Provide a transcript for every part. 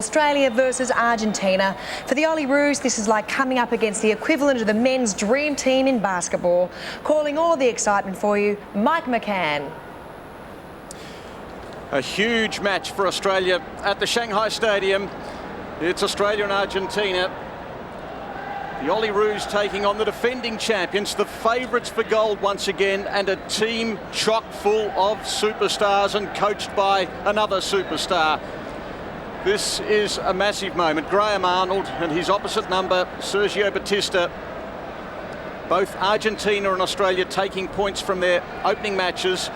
Australia versus Argentina. For the Olyroos, this is like coming up against the equivalent of the men's dream team in basketball. Calling all the excitement for you, Mike McCann. A huge match for Australia at the Shanghai Stadium. It's Australia and Argentina. The Olyroos taking on the defending champions, the favourites for gold once again, and a team chock full of superstars and coached by another superstar. This is a massive moment. Graham Arnold and his opposite number, Sergio Batista. Both Argentina and Australia taking points from their opening matches.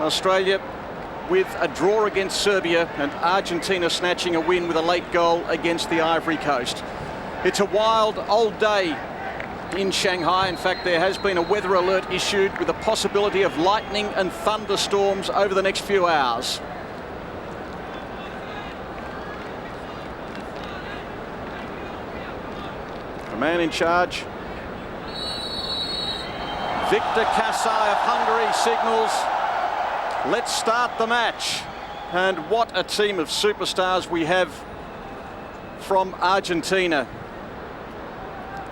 Australia with a draw against Serbia and Argentina snatching a win with a late goal against the Ivory Coast. It's a wild old day in Shanghai. In fact, there has been a weather alert issued with a possibility of lightning and thunderstorms over the next few hours. The man in charge, Victor Kasai of Hungary, signals, let's start the match. And what a team of superstars we have from Argentina.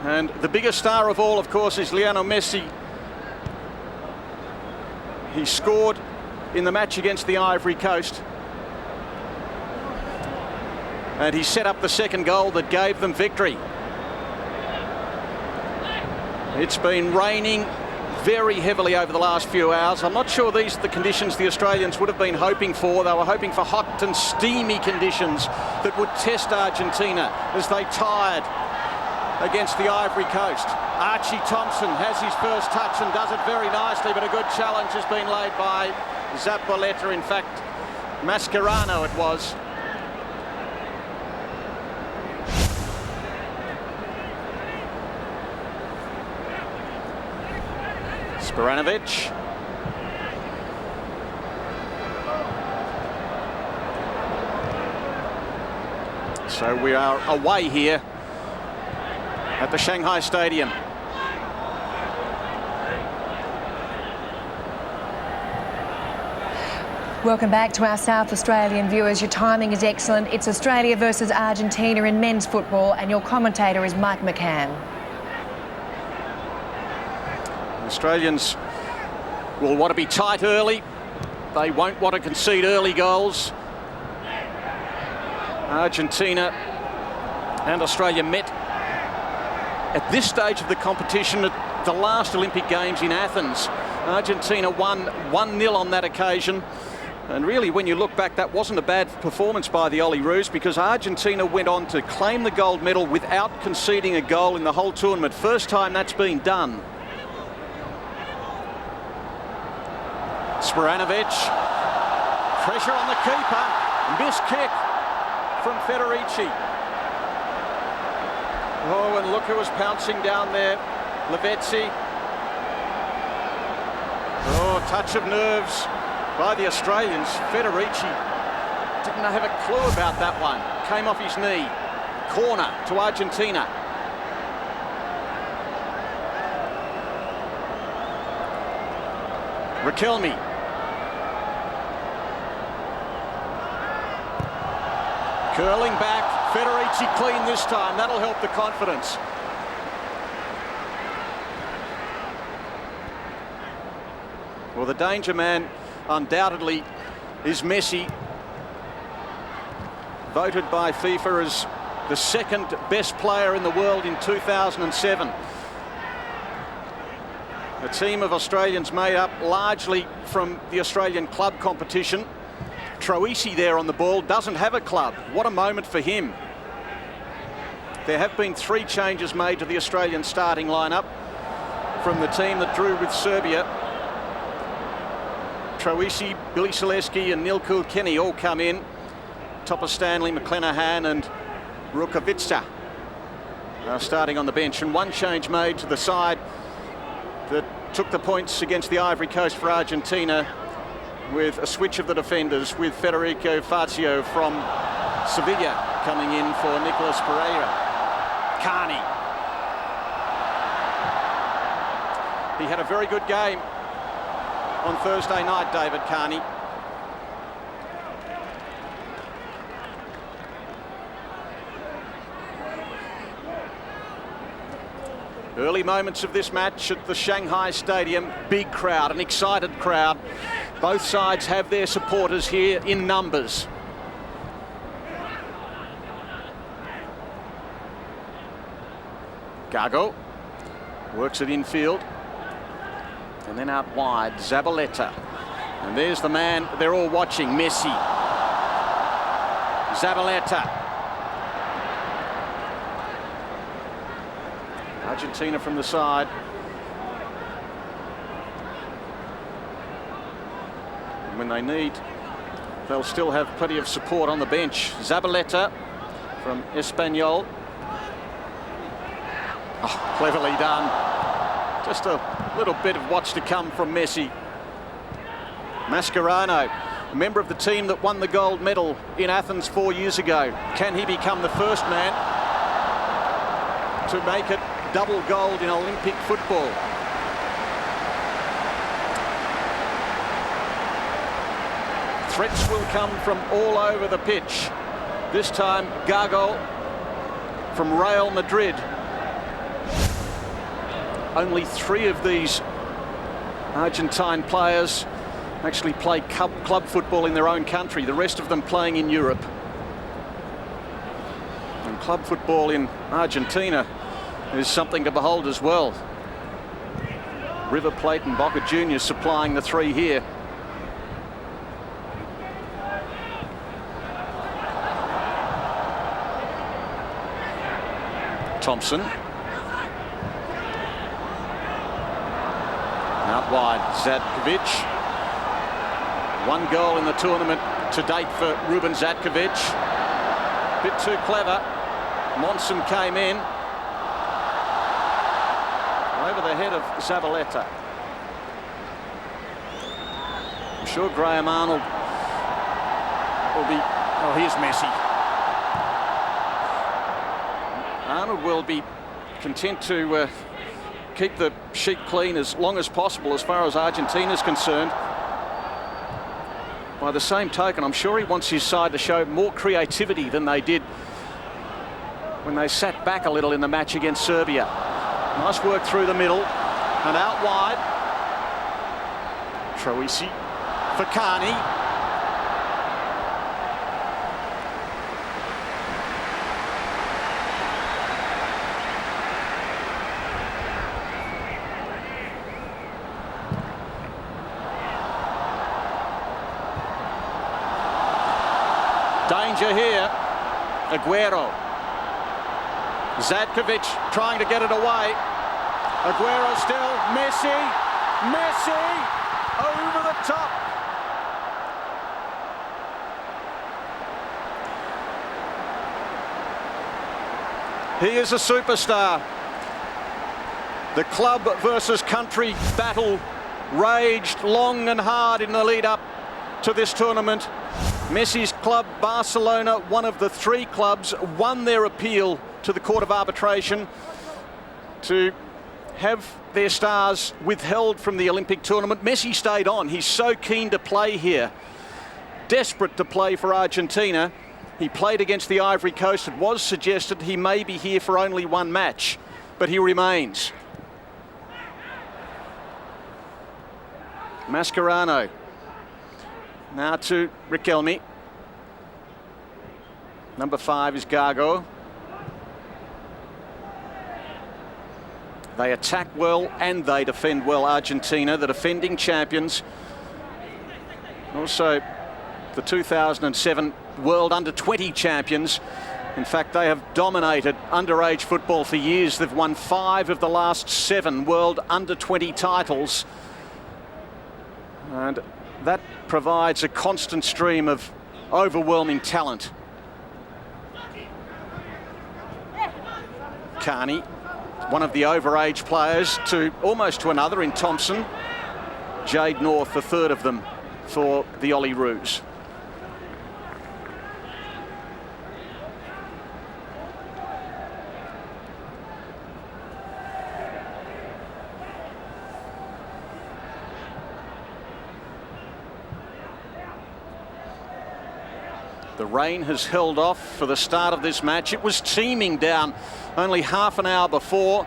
And the biggest star of all, of course, is Lionel Messi. He scored in the match against the Ivory Coast. And he set up the second goal that gave them victory. It's been raining very heavily over the last few hours. I'm not sure these are the conditions the Australians would have been hoping for. They were hoping for hot and steamy conditions that would test Argentina as they tired against the Ivory Coast. Archie Thompson has his first touch and does it very nicely, but a good challenge has been laid by Zappaleta. In fact, Mascherano it was. Sporanovic. So we are away here at the Shanghai Stadium. Welcome back to our South Australian viewers. Your timing is excellent. It's Australia versus Argentina in men's football, and your commentator is Mike McCann. Australians will want to be tight early. They won't want to concede early goals. Argentina and Australia met at this stage of the competition at the last Olympic Games in Athens. Argentina won 1-0 on that occasion. And really, when you look back, that wasn't a bad performance by the Olyroos, because Argentina went on to claim the gold medal without conceding a goal in the whole tournament. First time that's been done. Sporanovic, pressure on the keeper, missed kick from Federici. Oh, and look who was pouncing down there, Lavezzi. Oh, touch of nerves by the Australians. Federici didn't have a clue about that one. Came off his knee. Corner to Argentina. Riquelme. Curling back, Federici clean this time. That'll help the confidence. Well, the danger man undoubtedly is Messi, voted by FIFA as the second best player in the world in 2007. A team of Australians made up largely from the Australian club competition. Troisi there on the ball, doesn't have a club. What a moment for him. There have been 3 changes made to the Australian starting lineup from the team that drew with Serbia. Troisi, Billy Selesky and Neil Kilkenny all come in. Topper Stanley, McClenahan and Rukavica are starting on the bench. And one change made to the side that took the points against the Ivory Coast for Argentina, with a switch of the defenders, with Federico Fazio from Sevilla coming in for Nicolas Pereira. Carney. He had a very good game on Thursday night, David Carney. Early moments of this match at the Shanghai Stadium. Big crowd, an excited crowd. Both sides have their supporters here in numbers. Gago works it infield. And then out wide, Zabaleta. And there's the man they're all watching, Messi. Zabaleta. Argentina from the side. And when they need, they'll still have plenty of support on the bench. Zabaleta from Espanyol. Oh, cleverly done. Just a little bit of what's to come from Messi. Mascherano, a member of the team that won the gold medal in Athens 4 years ago. Can he become the first man to make it double gold in Olympic football? Threats will come from all over the pitch. This time, Gago from Real Madrid. Only 3 of these Argentine players actually play club football in their own country, the rest of them playing in Europe. And club football in Argentina is something to behold as well. River Plate and Boca Juniors supplying the 3 here. Thompson. Out wide, Zatkovic. 1 goal in the tournament to date for Ruben Zatkovic. Bit too clever. Monson came in. Over the head of Zabaleta. I'm sure Graham Arnold will be... Oh, here's Messi. Arnold will be content to keep the sheet clean as long as possible as far as Argentina's concerned. By the same token, I'm sure he wants his side to show more creativity than they did when they sat back a little in the match against Serbia. Nice work through the middle and out wide. Troisi for Carney. Danger here. Aguero. Zatkovic trying to get it away. Aguero still. Messi. Messi over the top. He is a superstar. The club versus country battle raged long and hard in the lead up to this tournament. Messi's club, Barcelona, one of the 3 clubs, won their appeal to the Court of Arbitration to have their stars withheld from the Olympic tournament. Messi stayed on. He's so keen to play here. Desperate to play for Argentina. He played against the Ivory Coast. It was suggested he may be here for only 1 match, but he remains. Mascherano. Now to Riquelme. Number 5 is Gago. They attack well and they defend well, Argentina, the defending champions. Also the 2007 World Under-20 champions. In fact, they have dominated underage football for years. They've won 5 of the last 7 World Under-20 titles. And that provides a constant stream of overwhelming talent. Carney, one of the overage players, to almost to another in Thompson. Jade North, the 3rd of them for the Ollie Roos. The rain has held off for the start of this match. It was teeming down only half an hour before.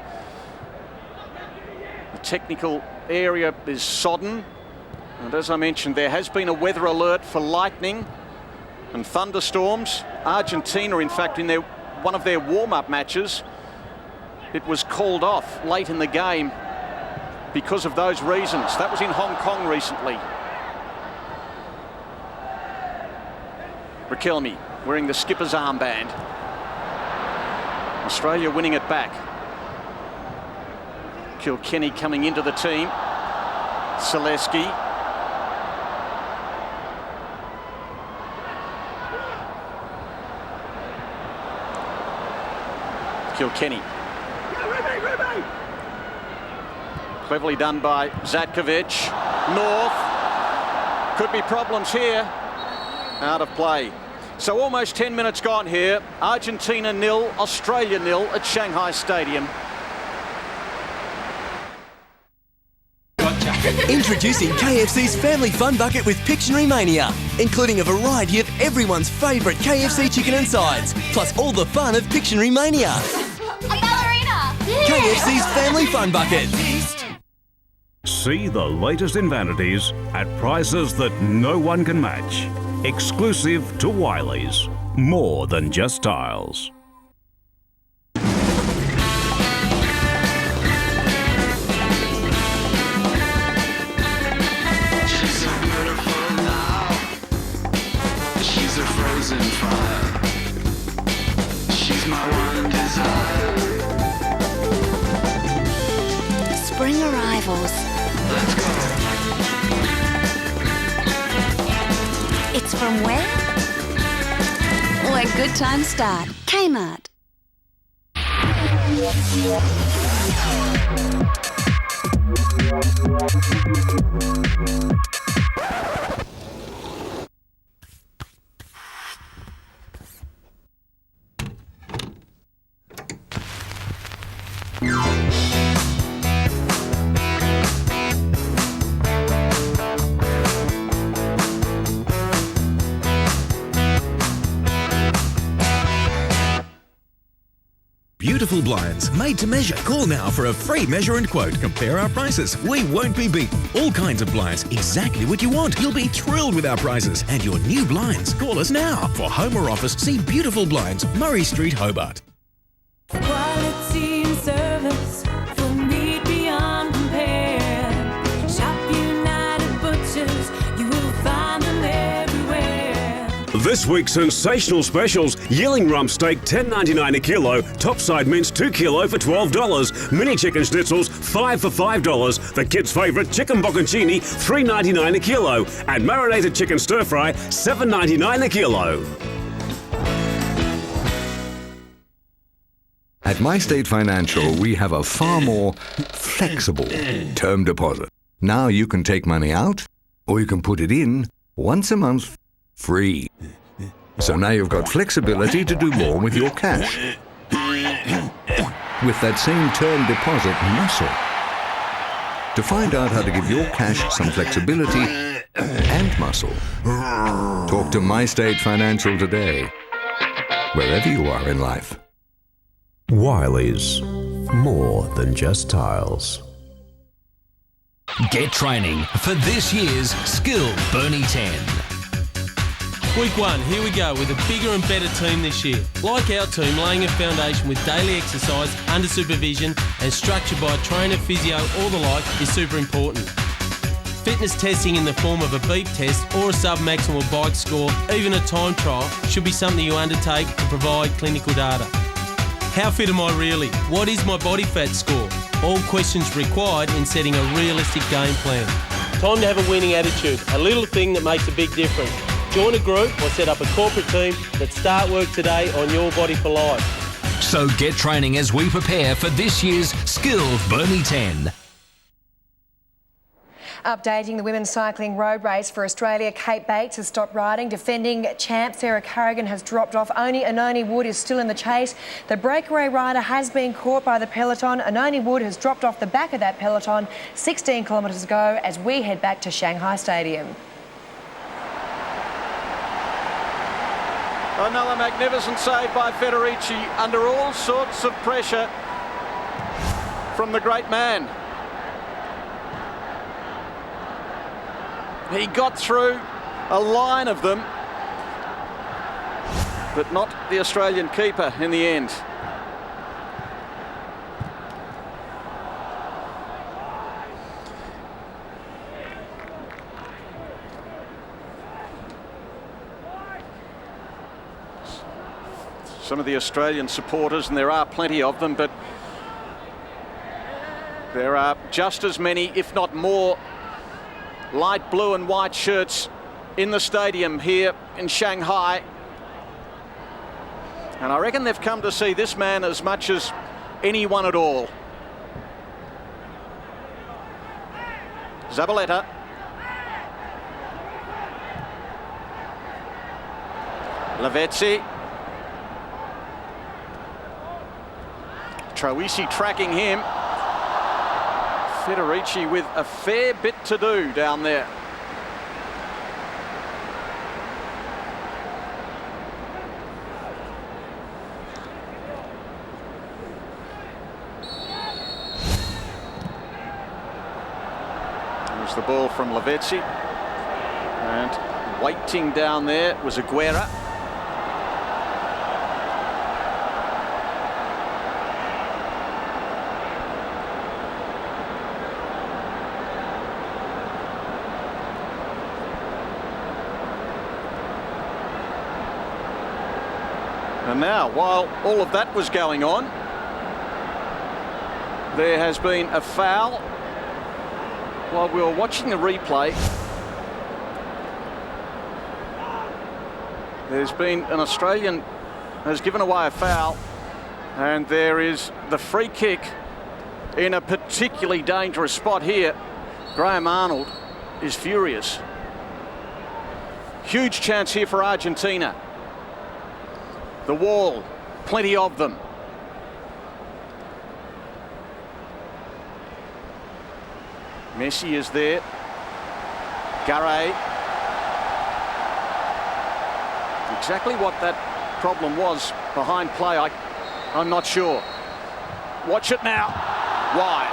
The technical area is sodden. And as I mentioned, there has been a weather alert for lightning and thunderstorms. Argentina, in fact, in one of their warm-up matches, it was called off late in the game because of those reasons. That was in Hong Kong recently. Riquelme wearing the skipper's armband. Australia winning it back. Kilkenny coming into the team. Zaleski. Kilkenny. Cleverly done by Zatkovic. North. Could be problems here. Out of play. So almost 10 minutes gone here. Argentina 0, Australia 0 at Shanghai Stadium. Introducing KFC's Family Fun Bucket with Pictionary Mania, including a variety of everyone's favourite KFC chicken and sides, plus all the fun of Pictionary Mania. A ballerina! KFC's Family Fun Bucket. See the latest in vanities at prices that no one can match. Exclusive to Wiley's. More than just tiles. She's so beautiful now. She's a frozen fire. She's my one desire. Spring arrivals. Let's go. It's from where? Where good times start. Kmart. Beautiful blinds, made to measure. Call now for a free measure and quote. Compare our prices. We won't be beaten. All kinds of blinds, exactly what you want. You'll be thrilled with our prices. And your new blinds. Call us now. For home or office, see Beautiful Blinds, Murray Street, Hobart. Quality and service for meat beyond compare. Shop United Butchers, you will find them everywhere. This week's sensational specials: Yelling rump steak $10.99 a kilo, topside mince 2 kilo for $12, mini chicken schnitzels 5 for $5, the kids' favourite chicken bocconcini $3.99 a kilo, and marinated chicken stir fry $7.99 a kilo. At MyState Financial, we have a far more flexible term deposit. Now you can take money out, or you can put it in once a month, free. So now you've got flexibility to do more with your cash. With that same term deposit muscle. To find out how to give your cash some flexibility and muscle, talk to MyState Financial today, wherever you are in life. Wiley's. More than just tiles. Get training for this year's Skill Burnie 10. Week 1, here we go with a bigger and better team this year. Like our team, laying a foundation with daily exercise, under supervision and structured by a trainer, physio or the like is super important. Fitness testing in the form of a beep test or a sub-maximal bike score, even a time trial, should be something you undertake to provide clinical data. How fit am I really? What is my body fat score? All questions required in setting a realistic game plan. Time to have a winning attitude, a little thing that makes a big difference. Join a group or set up a corporate team that start work today on your body for life. So get training as we prepare for this year's Skill Burnie 10. Updating the women's cycling road race for Australia, Kate Bates has stopped riding. Defending champ Sarah Carrigan has dropped off. Only Anoni Wood is still in the chase. The breakaway rider has been caught by the peloton. Anoni Wood has dropped off the back of that peloton 16 kilometres ago as we head back to Shanghai Stadium. Another magnificent save by Federici under all sorts of pressure from the great man. He got through a line of them, but not the Australian keeper in the end. Some of the Australian supporters, and there are plenty of them, but there are just as many, if not more, light blue and white shirts in the stadium here in Shanghai. And I reckon they've come to see this man as much as anyone at all. Zabaleta. Lavezzi. Troisi tracking him. Federici with a fair bit to do down there. There's the ball from Lavezzi. And waiting down there was Aguera. And now, while all of that was going on, there has been a foul. While we were watching the replay, there's been an Australian has given away a foul, and there is the free kick in a particularly dangerous spot here. Graham Arnold is furious. Huge chance here for Argentina. The wall, plenty of them. Messi is there. Garay. Exactly what that problem was behind play, I'm not sure. Watch it now. Wide.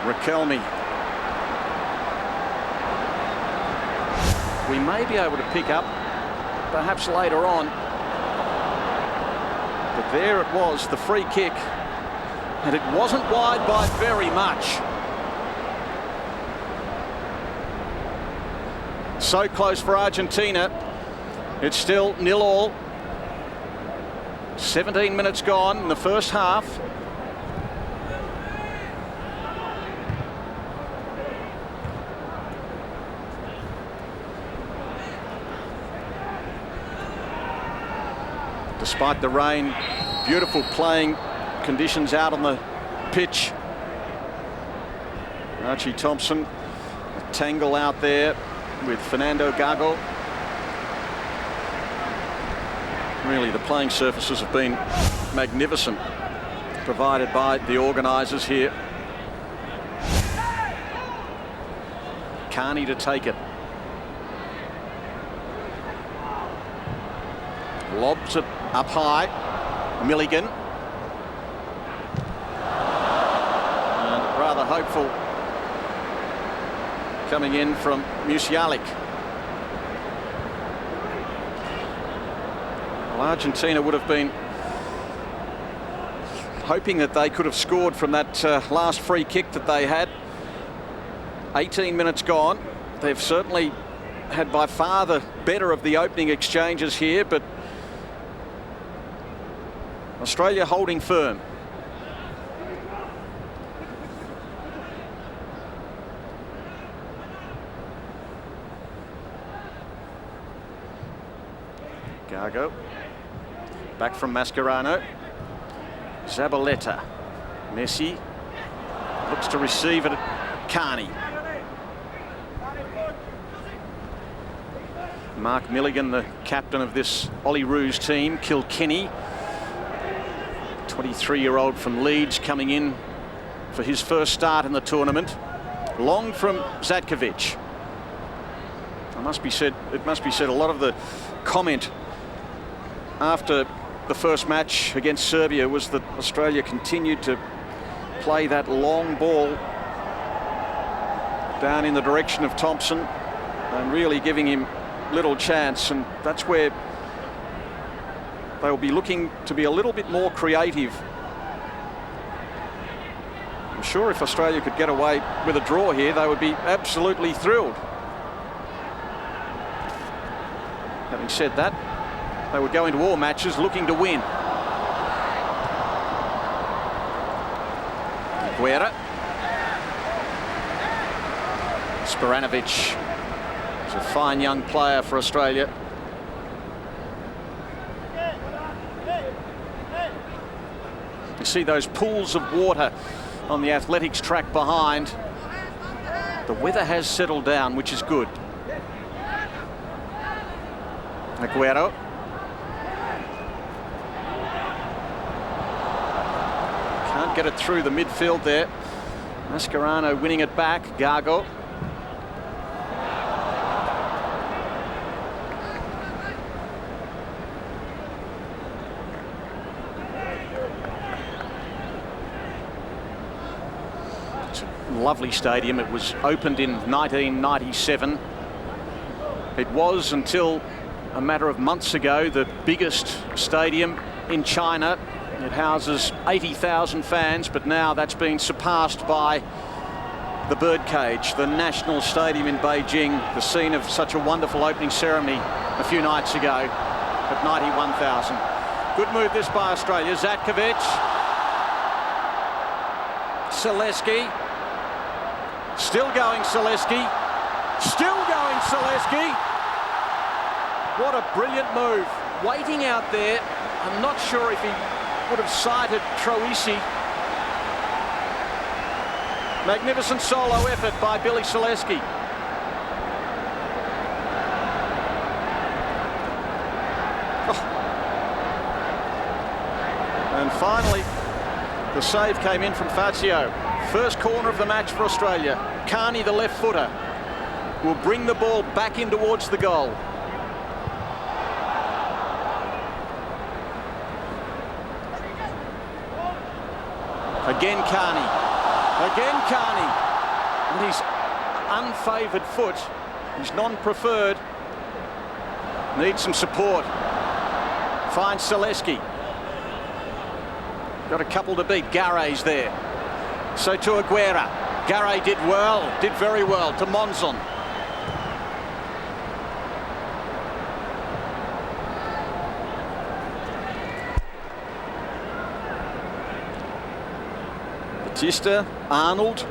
Riquelme. We may be able to pick up perhaps later on, but there it was, the free kick, and it wasn't wide by very much. So close for Argentina. It's still 0-0. 17 minutes gone in the first half. Despite the rain, beautiful playing conditions out on the pitch. Archie Thompson, a tangle out there with Fernando Gago. Really, the playing surfaces have been magnificent, provided by the organisers here. Carney to take it. Lobs it up high. Milligan. And rather hopeful coming in from Musialik. Well, Argentina would have been hoping that they could have scored from that last free kick that they had. 18 minutes gone. They've certainly had by far the better of the opening exchanges here, but Australia holding firm. Gago. Back from Mascherano. Zabaleta. Messi looks to receive it at Carney. Mark Milligan, the captain of this Ollie Roos team. Kilkenny, 23-year-old from Leeds, coming in for his first start in the tournament. Long from Zatkovic. It must be said, a lot of the comment after the first match against Serbia was that Australia continued to play that long ball down in the direction of Thompson and really giving him little chance, and that's where they will be looking to be a little bit more creative. I'm sure if Australia could get away with a draw here, they would be absolutely thrilled. Having said that, they would go into all matches looking to win. Guerra. Sporanovic is a fine young player for Australia. You see those pools of water on the athletics track behind. The weather has settled down, which is good. Aguero. Can't get it through the midfield there. Mascherano winning it back. Gago. It's a lovely stadium. It was opened in 1997. It was, until a matter of months ago, the biggest stadium in China. It houses 80,000 fans, but now that's been surpassed by the Birdcage, the National Stadium in Beijing, the scene of such a wonderful opening ceremony a few nights ago at 91,000. Good move this by Australia. Zatkovic. Selesky. Still going Selesky. Still going Selesky. What a brilliant move. Waiting out there. I'm not sure if he would have sighted Troisi. Magnificent solo effort by Billy Selesky. Oh. And finally, the save came in from Fazio. First corner of the match for Australia. Carney, the left footer, will bring the ball back in towards the goal. Again Carney. Again Carney. And his unfavoured foot, his non-preferred, needs some support. Finds Selesky. Got a couple to beat. Gare's there. So to Aguera. Gare did well, did very well to Monzon. Batista, Arnold.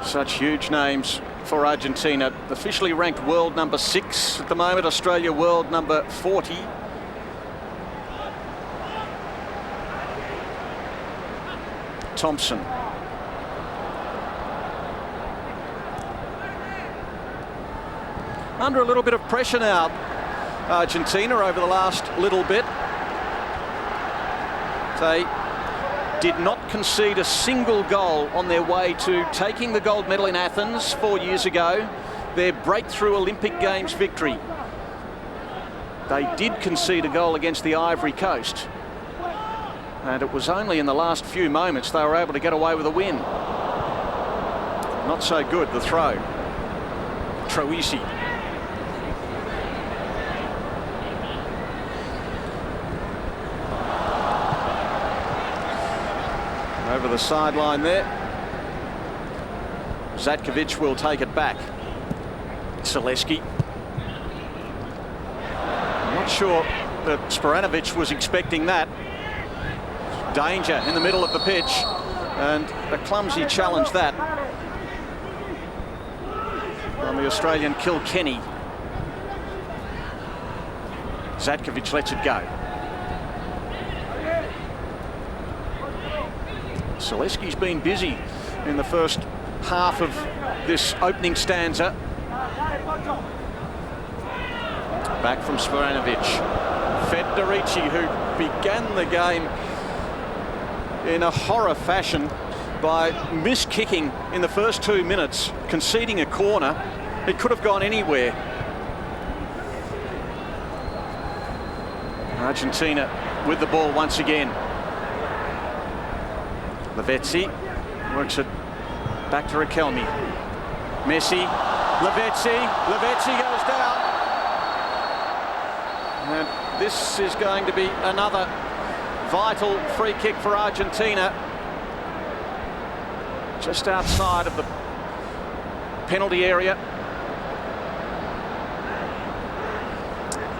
Such huge names for Argentina. Officially ranked world number 6 at the moment. Australia world number 40. Thompson. Under a little bit of pressure now, Argentina, over the last little bit. They did not concede a single goal on their way to taking the gold medal in Athens 4 years ago, their breakthrough Olympic Games victory. They did concede a goal against the Ivory Coast, and it was only in the last few moments they were able to get away with a win. Not so good, the throw. Troisi. Over the sideline there. Zatkovic will take it back. Selesky. I'm not sure that Sporanovic was expecting that. Danger in the middle of the pitch, and a clumsy challenge that on the Australian Kilkenny. Zatkovic lets it go. Selesky's been busy in the first half of this opening stanza. Back from Sporanovic. Federici, who began the game in a horror fashion by miskicking in the first 2 minutes, conceding a corner. It could have gone anywhere. Argentina with the ball once again. Lavezzi works it Back to Riquelme. Messi. Lavezzi goes down. And this is going to be another vital free kick for Argentina. Just outside of the penalty area.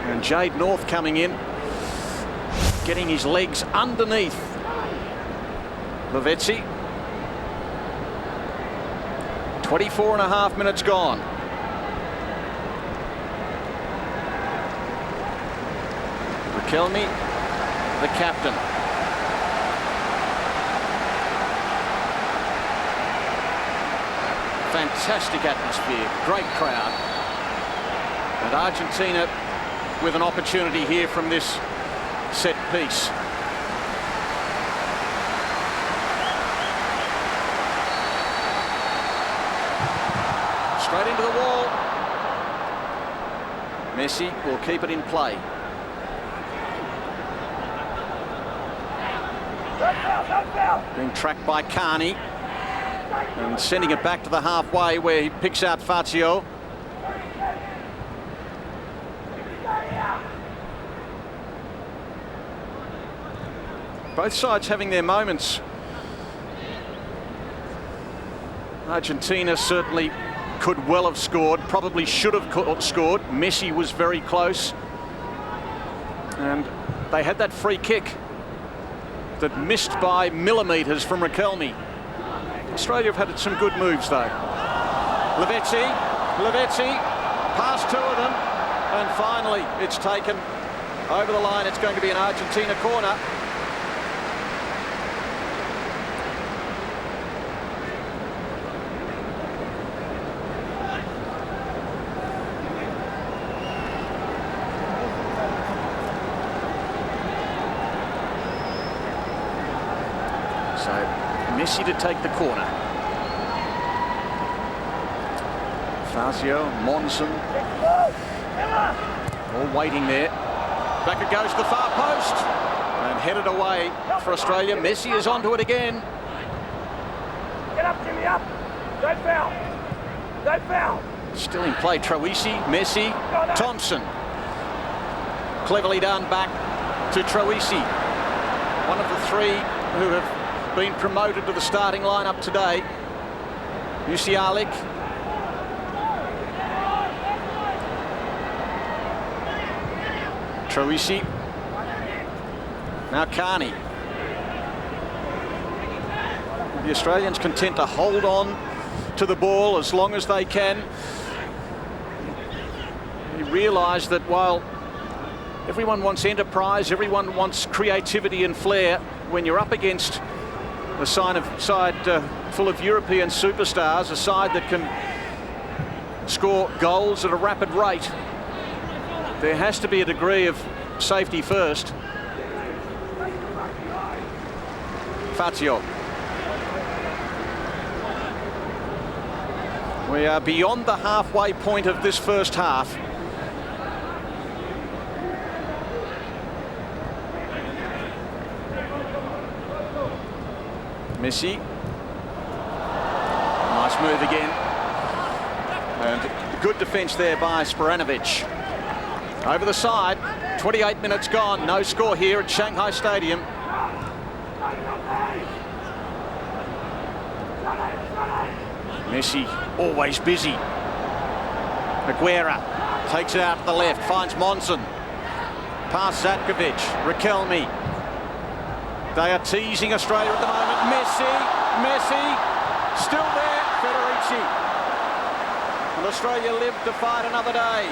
And Jade North coming in, getting his legs underneath Lavezzi. 24.5 minutes gone. Riquelme, the captain. Fantastic atmosphere, great crowd. And Argentina with an opportunity here from this set piece. Straight into the wall. Messi will keep it in play. Being tracked by Carney and sending it back to the halfway where he picks out Fazio. Both sides having their moments. Argentina certainly could well have scored, probably should have scored. Messi was very close. And they had that free kick that missed by millimetres from Riquelme. Australia have had some good moves though. Lavezzi, past two of them, and finally it's taken over the line. It's going to be an Argentina corner. So Messi to take the corner. Fazio, Monson, all waiting there. Back it goes to the far post and headed away for Australia. Messi is onto it again. Get up, Jimmy, up. Don't foul. Don't foul. Still in play. Troisi, Messi, Thompson. Cleverly done back to Troisi. One of the three who have been promoted to the starting lineup today. Musialik. Troisi. Now Carney. The Australians content to hold on to the ball as long as they can. You realise that while everyone wants enterprise, everyone wants creativity and flair, when you're up against a side full of European superstars, a side that can score goals at a rapid rate, there has to be a degree of safety first. Fazio. We are beyond the halfway point of this first half. Messi. Nice move again. And good defence there by Sporanovic. Over the side, 28 minutes gone, no score here at Shanghai Stadium. Messi always busy. Aguera takes it out to the left, finds Monson. Past Zatkovic, Riquelme. They are teasing Australia at the moment. Messi, still there, Federici. And Australia live to fight another day.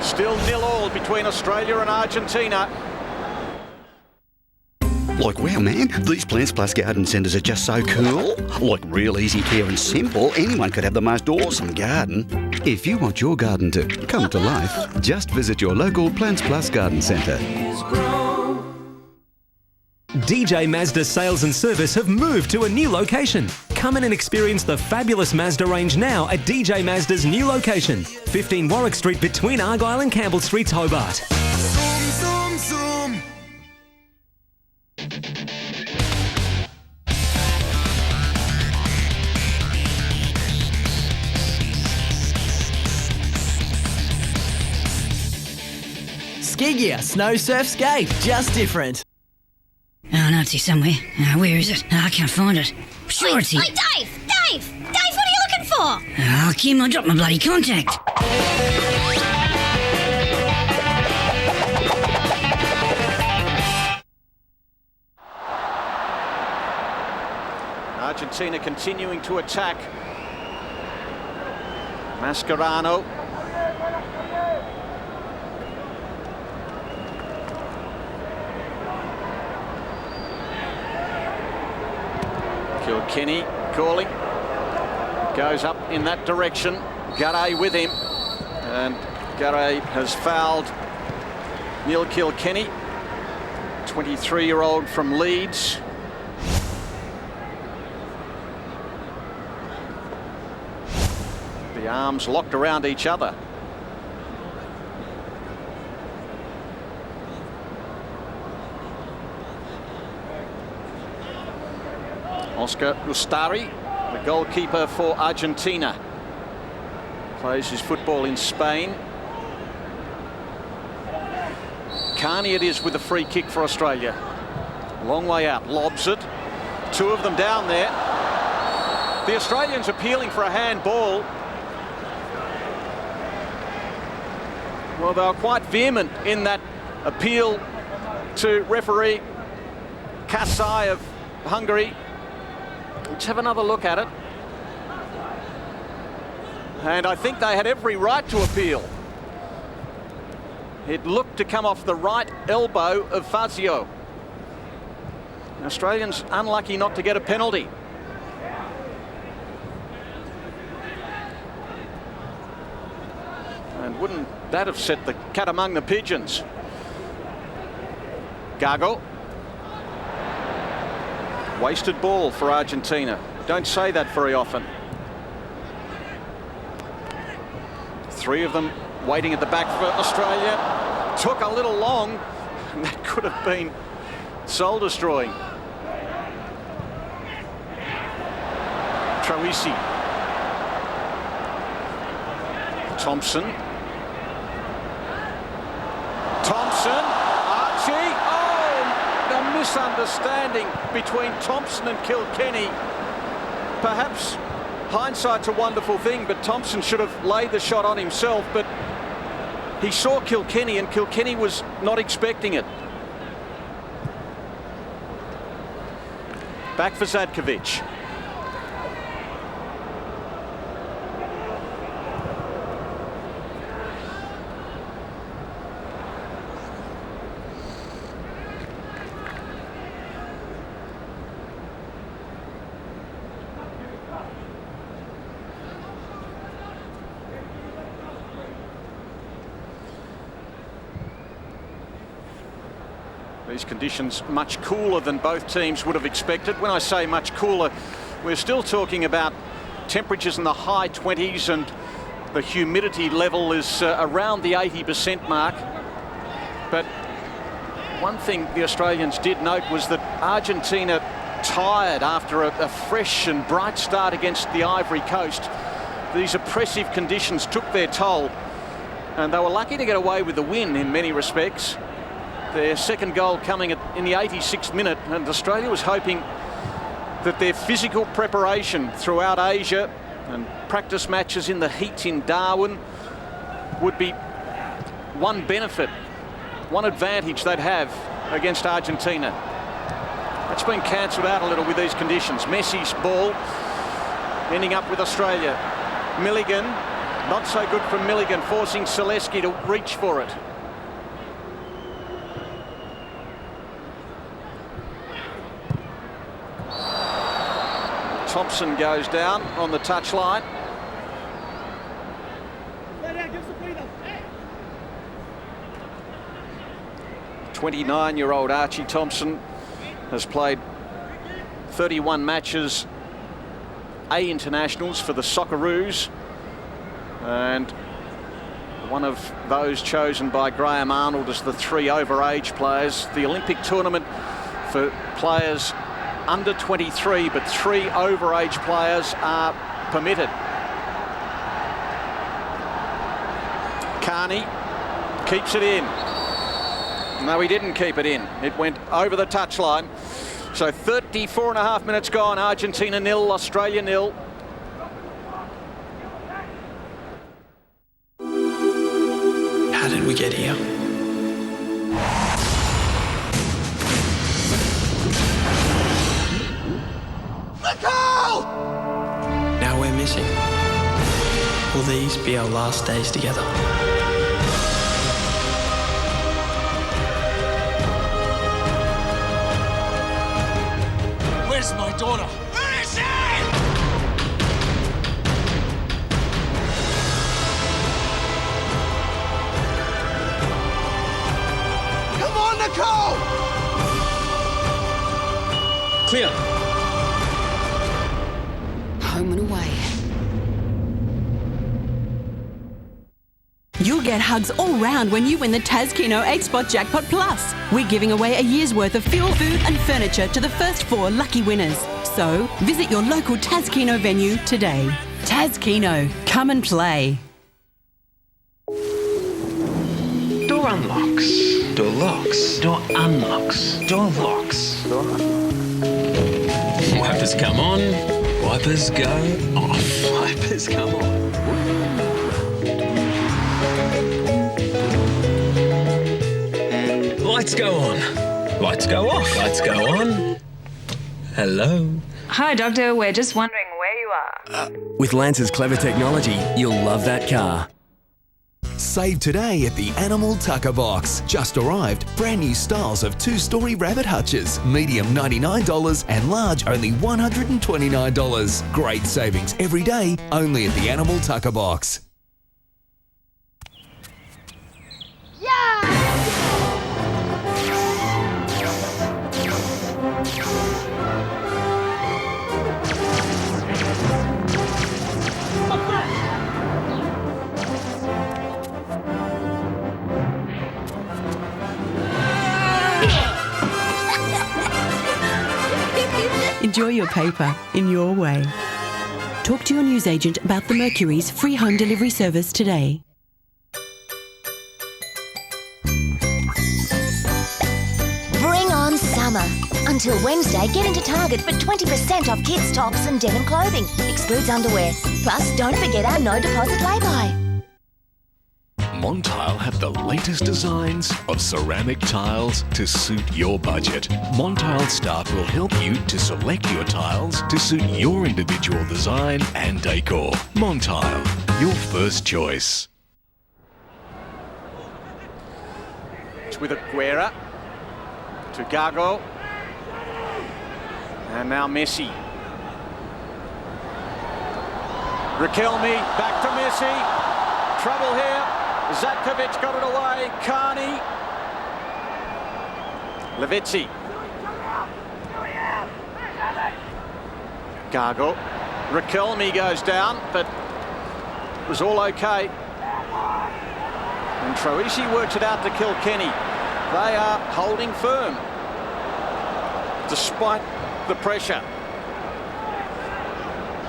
Still 0-0 between Australia and Argentina. Like, wow, man, these Plants Plus garden centres are just so cool. Like, real easy care and simple. Anyone could have the most awesome garden. If you want your garden to come to life, just visit your local Plants Plus garden centre. DJ Mazda sales and service have moved to a new location. Come in and experience the fabulous Mazda range now at DJ Mazda's new location, 15 Warwick Street between Argyle and Campbell Streets, Hobart. Ski gear, snow, surf, skate, just different. Oh, no, it's somewhere. Where is it? I can't find it. Sure, it's here. Oi, Dave! Dave! Dave, what are you looking for? Oh, Kim, I dropped my bloody contact. Argentina continuing to attack. Mascherano. Kilkenny calling. Goes up in that direction. Garay with him. And Garay has fouled Neil Kilkenny, 23-year-old from Leeds. The arms locked around each other. Oscar Ustari, the goalkeeper for Argentina, plays his football in Spain. Carney it is with a free kick for Australia. Long way out, lobs it. Two of them down there. The Australians appealing for a handball. Well, they were quite vehement in that appeal to referee Kasai of Hungary. Let's have another look at it. And I think they had every right to appeal. It looked to come off the right elbow of Fazio. Australians unlucky not to get a penalty. And wouldn't that have set the cat among the pigeons? Gago. Wasted ball for Argentina. Don't say that very often. Three of them waiting at the back for Australia. Took a little long, and that could have been soul-destroying. Troisi. Thompson. Archie. Oh, the misunderstanding between Thompson and Kilkenny. Perhaps hindsight's a wonderful thing, but Thompson should have laid the shot on himself, but he saw Kilkenny and Kilkenny was not expecting it. Back for Zadkovic. These conditions much cooler than both teams would have expected. When I say much cooler, we're still talking about temperatures in the high 20s and the humidity level is around the 80% mark. But one thing the Australians did note was that Argentina, tired after a fresh and bright start against the Ivory Coast, these oppressive conditions took their toll and they were lucky to get away with the win in many respects. Their second goal coming in the 86th minute, and Australia was hoping that their physical preparation throughout Asia and practice matches in the heat in Darwin would be one benefit, one advantage they'd have against Argentina. That's been cancelled out a little with these conditions. Messi's ball ending up with Australia. Milligan, not so good from Milligan, forcing Selesky to reach for it. Thompson goes down on the touchline. 29-year-old Archie Thompson has played 31 matches, A internationals for the Socceroos, and one of those chosen by Graham Arnold as the 3 overage players. The Olympic tournament for players under 23, but 3 overage players are permitted. Carney keeps it in. No, he didn't keep it in. It went over the touchline. So 34.5 minutes gone. Argentina 0, Australia 0. How did we get here? Nicole! Now we're missing. Will these be our last days together? Where's my daughter? Where is she? Come on, Nicole! Clear. Home and away. You'll get hugs all round when you win the Tazkino 8-Spot Jackpot Plus. We're giving away a year's worth of fuel, food and furniture to the first 4 lucky winners. So, visit your local Tazkino venue today. Tazkino, come and play. Door unlocks. Door locks. Door unlocks. Door locks. Door unlocks. Wipers come on, wipers go off. Wipers come on. Lights go on, lights go off, lights go on. Hello. Hi, Doctor. We're just wondering where you are. With Lance's clever technology, you'll love that car. Save today at the Animal Tucker Box. Just arrived, brand new styles of 2-story rabbit hutches. Medium $99 and large only $129. Great savings every day, only at the Animal Tucker Box. Enjoy your paper in your way. Talk to your newsagent about the Mercury's free home delivery service today. Bring on summer. Until Wednesday, get into Target for 20% off kids' tops and denim clothing. Excludes underwear. Plus, don't forget our no deposit lay-by. Montile have the latest designs of ceramic tiles to suit your budget. Montile staff will help you to select your tiles to suit your individual design and decor. Montile, your first choice. It's with Aguera to Gago. And now Messi. Riquelme back to Messi. Trouble here. Zatkovic got it away. Carney. Levitzi. Gago. Riquelme goes down, but it was all okay. And Troisi works it out to Kilkenny. They are holding firm despite the pressure.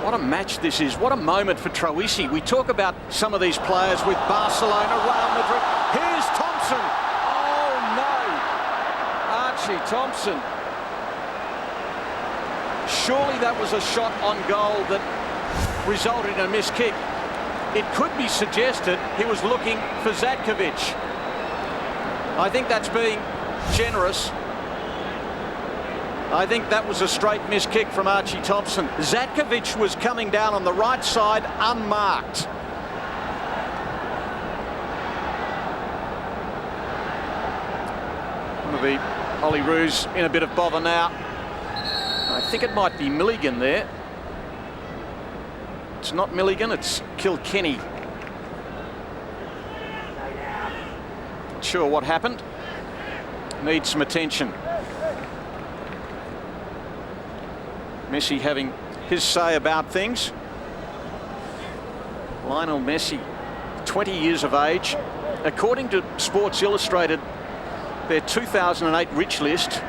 What a match this is. What a moment for Troisi. We talk about some of these players with Barcelona, Real Madrid. Here's Thompson. Oh no. Archie Thompson. Surely that was a shot on goal that resulted in a missed kick. It could be suggested he was looking for Zatkovic. I think that's being generous. I think that was a straight missed kick from Archie Thompson. Zatkovic was coming down on the right side unmarked. One of the Olyroos in a bit of bother now. I think it might be Milligan there. It's not Milligan, it's Kilkenny. Not sure what happened. Needs some attention. Messi having his say about things. Lionel Messi, 20 years of age. According to Sports Illustrated, their 2008 rich list,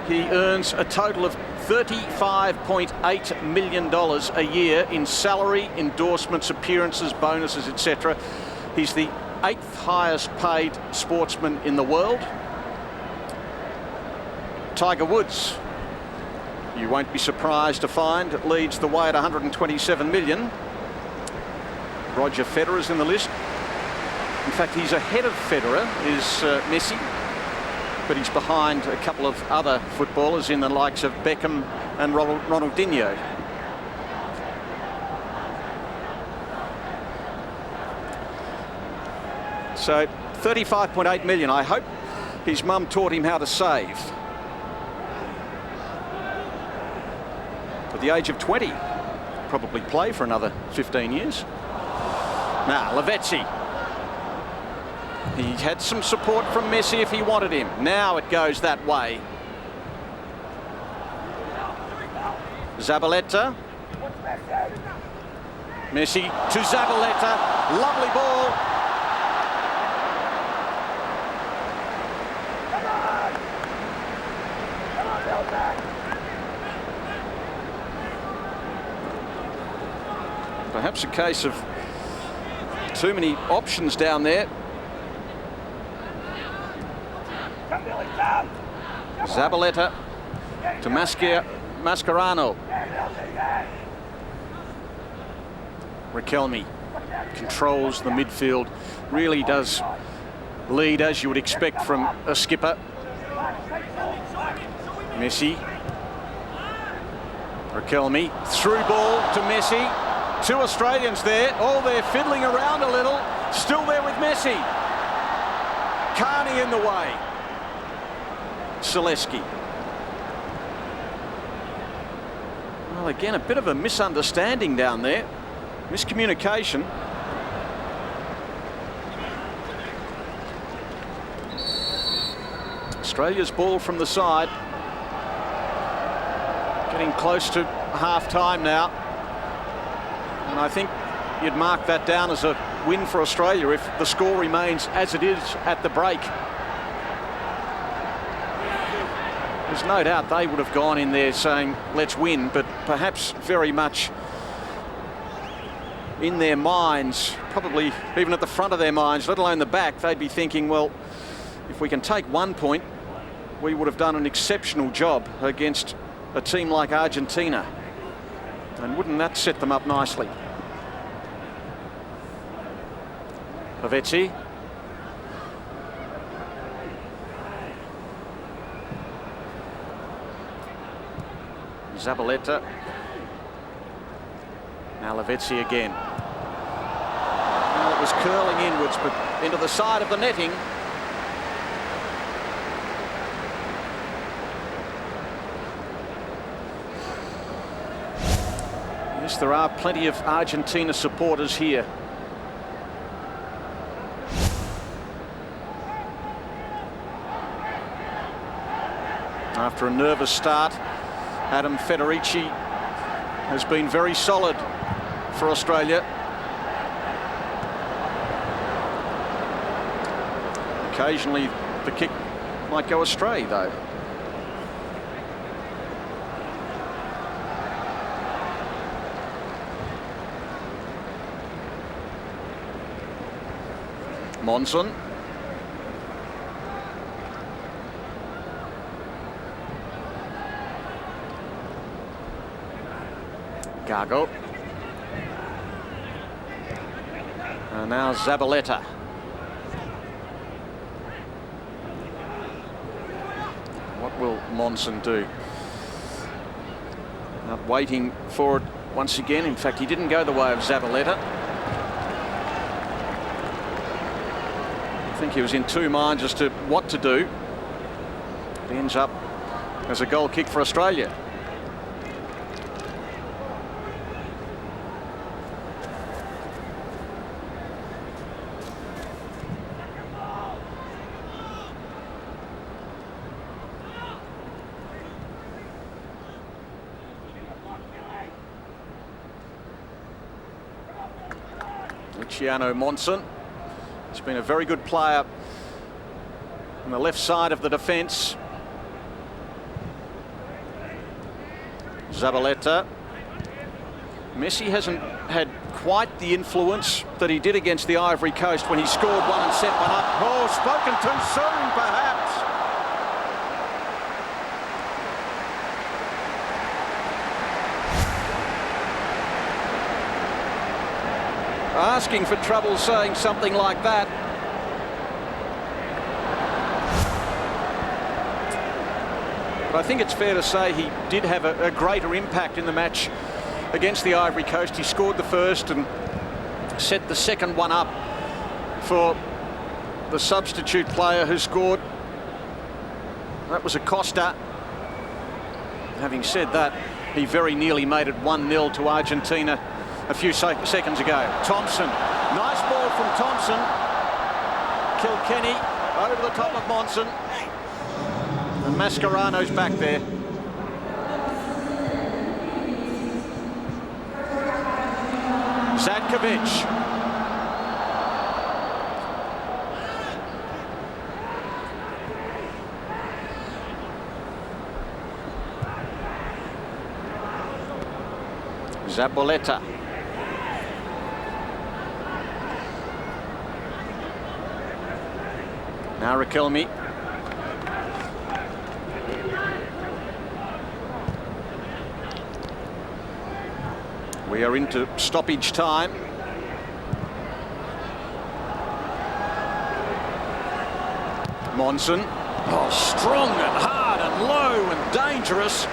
he earns a total of $35.8 million a year in salary, endorsements, appearances, bonuses, etc. He's the 8th highest paid sportsman in the world. Tiger Woods, you won't be surprised to find, leads the way at 127 million. Roger Federer's in the list. In fact, he's ahead of Federer, is Messi, but he's behind a couple of other footballers in the likes of Beckham and Ronaldinho. So 35.8 million. I hope his mum taught him how to save. At the age of 20, probably play for another 15 years. Now, Lavezzi. He had some support from Messi if he wanted him. Now it goes that way. Zabaleta. Messi to Zabaleta. Lovely ball. Perhaps a case of too many options down there. Zabaleta to Mascherano. Riquelme controls the midfield, really does lead as you would expect from a skipper. Messi. Riquelme, through ball to Messi. 2 Australians there. Oh, they're fiddling around a little. Still there with Messi. Carney in the way. Zaleski. Well, again, a bit of a misunderstanding down there. Miscommunication. Australia's ball from the side. Getting close to half-time now. And I think you'd mark that down as a win for Australia if the score remains as it is at the break. There's no doubt they would have gone in there saying, let's win, but perhaps very much in their minds, probably even at the front of their minds, let alone the back, they'd be thinking, well, if we can take 1 point, we would have done an exceptional job against a team like Argentina. And wouldn't that set them up nicely? Lavezzi. Zabaleta. Now Lavezzi again. Well, it was curling inwards, but into the side of the netting. Yes, there are plenty of Argentina supporters here. After a nervous start, Adam Federici has been very solid for Australia. Occasionally the kick might go astray though. Monson. Gago. And now Zabaleta. What will Monson do? Not waiting for it once again. In fact, he didn't go the way of Zabaleta. I think he was in two minds as to what to do. It ends up as a goal kick for Australia. Luciano Monson. He's been a very good player on the left side of the defence. Zabaleta. Messi hasn't had quite the influence that he did against the Ivory Coast when he scored one and set one up. Oh, spoken too soon, perhaps. Asking for trouble saying something like that. But I think it's fair to say he did have a greater impact in the match against the Ivory Coast. He scored the first and set the second one up for the substitute player who scored. That was Acosta. Having said that, he very nearly made it 1-0 to Argentina a few seconds ago. Thompson, nice ball from Thompson. Kilkenny over the top of Monson. And Mascherano's back there. Zatkovic. Zabaleta. Now Riquelme. We are into stoppage time. Monson. Oh, strong and hard and low and dangerous.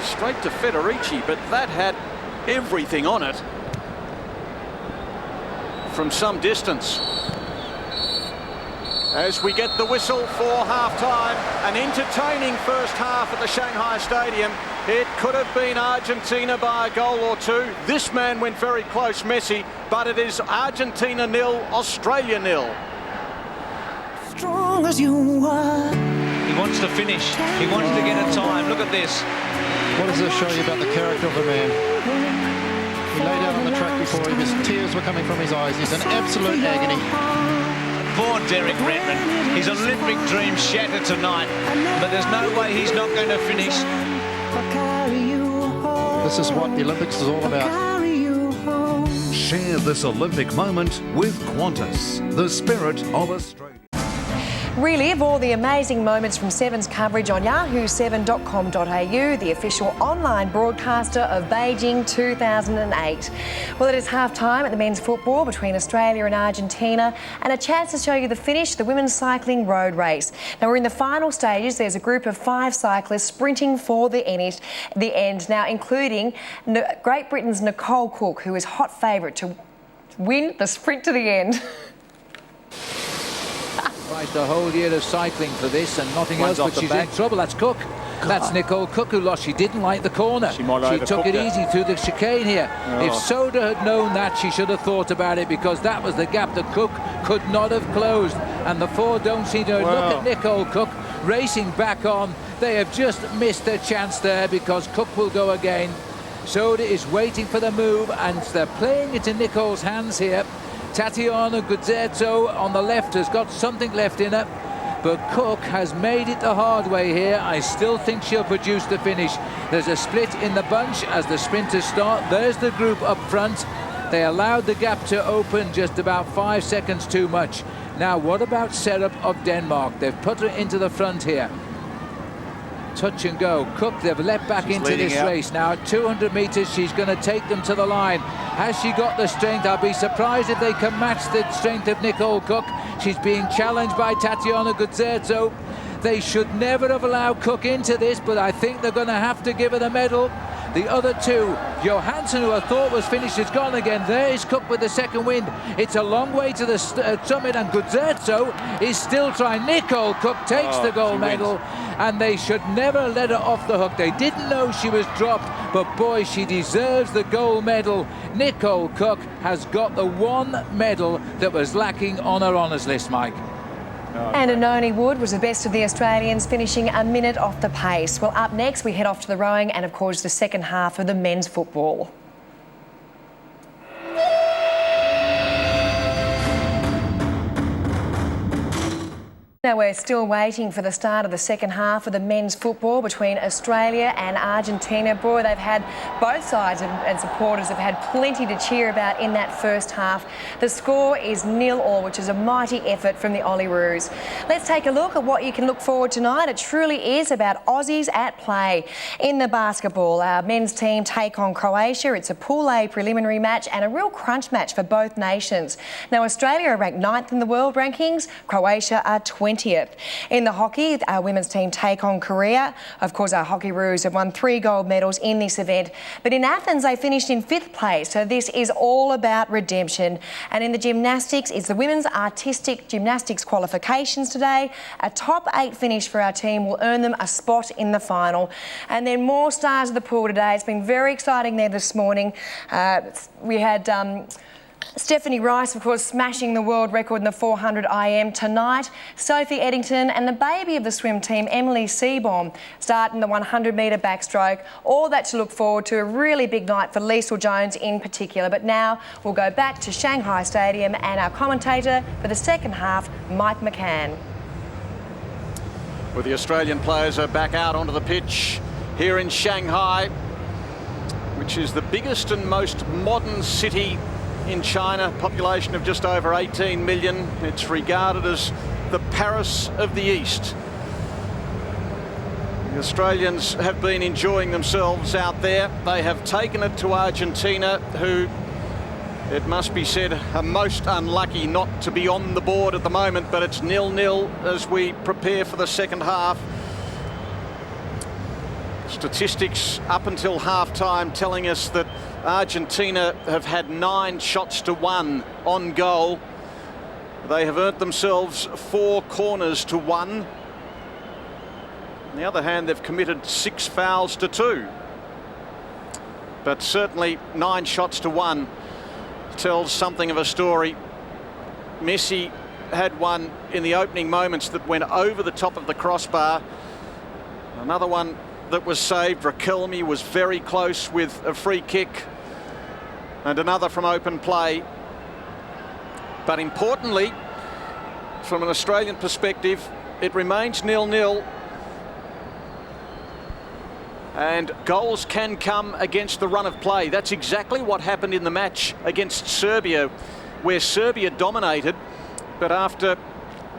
Straight to Federici, but that had everything on it from some distance. As we get the whistle for half-time, an entertaining first half at the Shanghai Stadium. It could have been Argentina by a goal or two. This man went very close, Messi, but it is Argentina 0, Australia 0. Strong as you are. He wants to finish. He wants to get a time. Look at this. What does this show you about the character of a man? He lay down on the track before him. His tears were coming from his eyes. He's in absolute agony. Poor Derek Redmond. His Olympic dream shattered tonight, but there's no way he's not going to finish. This is what the Olympics is all about. Share this Olympic moment with Qantas, the spirit of Australia. Relive all the amazing moments from Seven's coverage on yahoo7.com.au, the official online broadcaster of Beijing 2008. Well, it is half-time at the men's football between Australia and Argentina, and a chance to show you the finish, the women's cycling road race. Now, we're in the final stages. There's a group of 5 cyclists sprinting for the end, now including Great Britain's Nicole Cook, who is hot favourite to win the sprint to the end. The whole year of cycling for this and nothing else, but she's in trouble. That's Cook. That's Nicole Cook who lost. She didn't like the corner. She took it easy through the chicane here. Oh. If Soda had known that, she should have thought about it, because that was the gap that Cook could not have closed. And the 4 don't seem to. Look at Nicole Cook racing back on. They have just missed their chance there, because Cook will go again. Soda is waiting for the move, and they're playing it in Nicole's hands here. Tatiana Guzzetto on the left has got something left in her, but Cook has made it the hard way here. I still think she'll produce the finish. There's a split in the bunch as the sprinters start. There's the group up front. They allowed the gap to open just about 5 seconds too much. Now, what about Serup of Denmark? They've put her into the front here. Touch and go. Cook, they've let back into this race. Now at 200 metres, she's going to take them to the line. Has she got the strength? I'll be surprised if they can match the strength of Nicole Cook. She's being challenged by Tatiana Guzzetto. They should never have allowed Cook into this, but I think they're going to have to give her the medal. The other 2, Johansson, who I thought was finished, is gone again. There is Cook with the second wind. It's a long way to the summit, and Guzzetto is still trying. Nicole Cook takes the gold medal, and they should never let her off the hook. They didn't know she was dropped, but boy, she deserves the gold medal. Nicole Cook has got the one medal that was lacking on her honours list, Mike. And Anoni Wood was the best of the Australians, finishing a minute off the pace. Well, up next, we head off to the rowing and, of course, the second half of the men's football. Now we're still waiting for the start of the second half of the men's football between Australia and Argentina. Boy, they've had both sides and supporters have had plenty to cheer about in that first half. The score is 0-0, which is a mighty effort from the Olyroos. Let's take a look at what you can look forward to tonight. It truly is about Aussies at play. In the basketball, our men's team take on Croatia. It's a Pool A preliminary match and a real crunch match for both nations. Now, Australia are ranked 9th in the world rankings. Croatia are 20th. In the hockey, our women's team take on Korea. Of course, our Hockeyroos have won 3 gold medals in this event. But in Athens, they finished in 5th place. So this is all about redemption. And in the gymnastics, it's the women's artistic gymnastics qualifications today. A top 8 finish for our team will earn them a spot in the final. And then more stars of the pool today. It's been very exciting there this morning. We had Stephanie Rice, of course, smashing the world record in the 400 IM tonight. Sophie Eddington and the baby of the swim team, Emily Seaborn, starting the 100-metre backstroke. All that to look forward to. A really big night for Liesl Jones in particular. But now we'll go back to Shanghai Stadium and our commentator for the second half, Mike McCann. Well, the Australian players are back out onto the pitch here in Shanghai, which is the biggest and most modern city in China, population of just over 18 million. It's regarded as the Paris of the East. The Australians have been enjoying themselves out there. They have taken it to Argentina, who, it must be said, are most unlucky not to be on the board at the moment, but it's 0-0 as we prepare for the second half. Statistics up until half-time telling us that Argentina have had 9 shots to 1 on goal. They have earned themselves 4 corners to 1. On the other hand, they've committed 6 fouls to 2. But certainly 9 shots to 1 tells something of a story. Messi had one in the opening moments that went over the top of the crossbar. Another one that was saved. Riquelme was very close with a free kick, and another from open play. But importantly, from an Australian perspective, it remains 0-0, and goals can come against the run of play. That's exactly what happened in the match against Serbia, where Serbia dominated, but after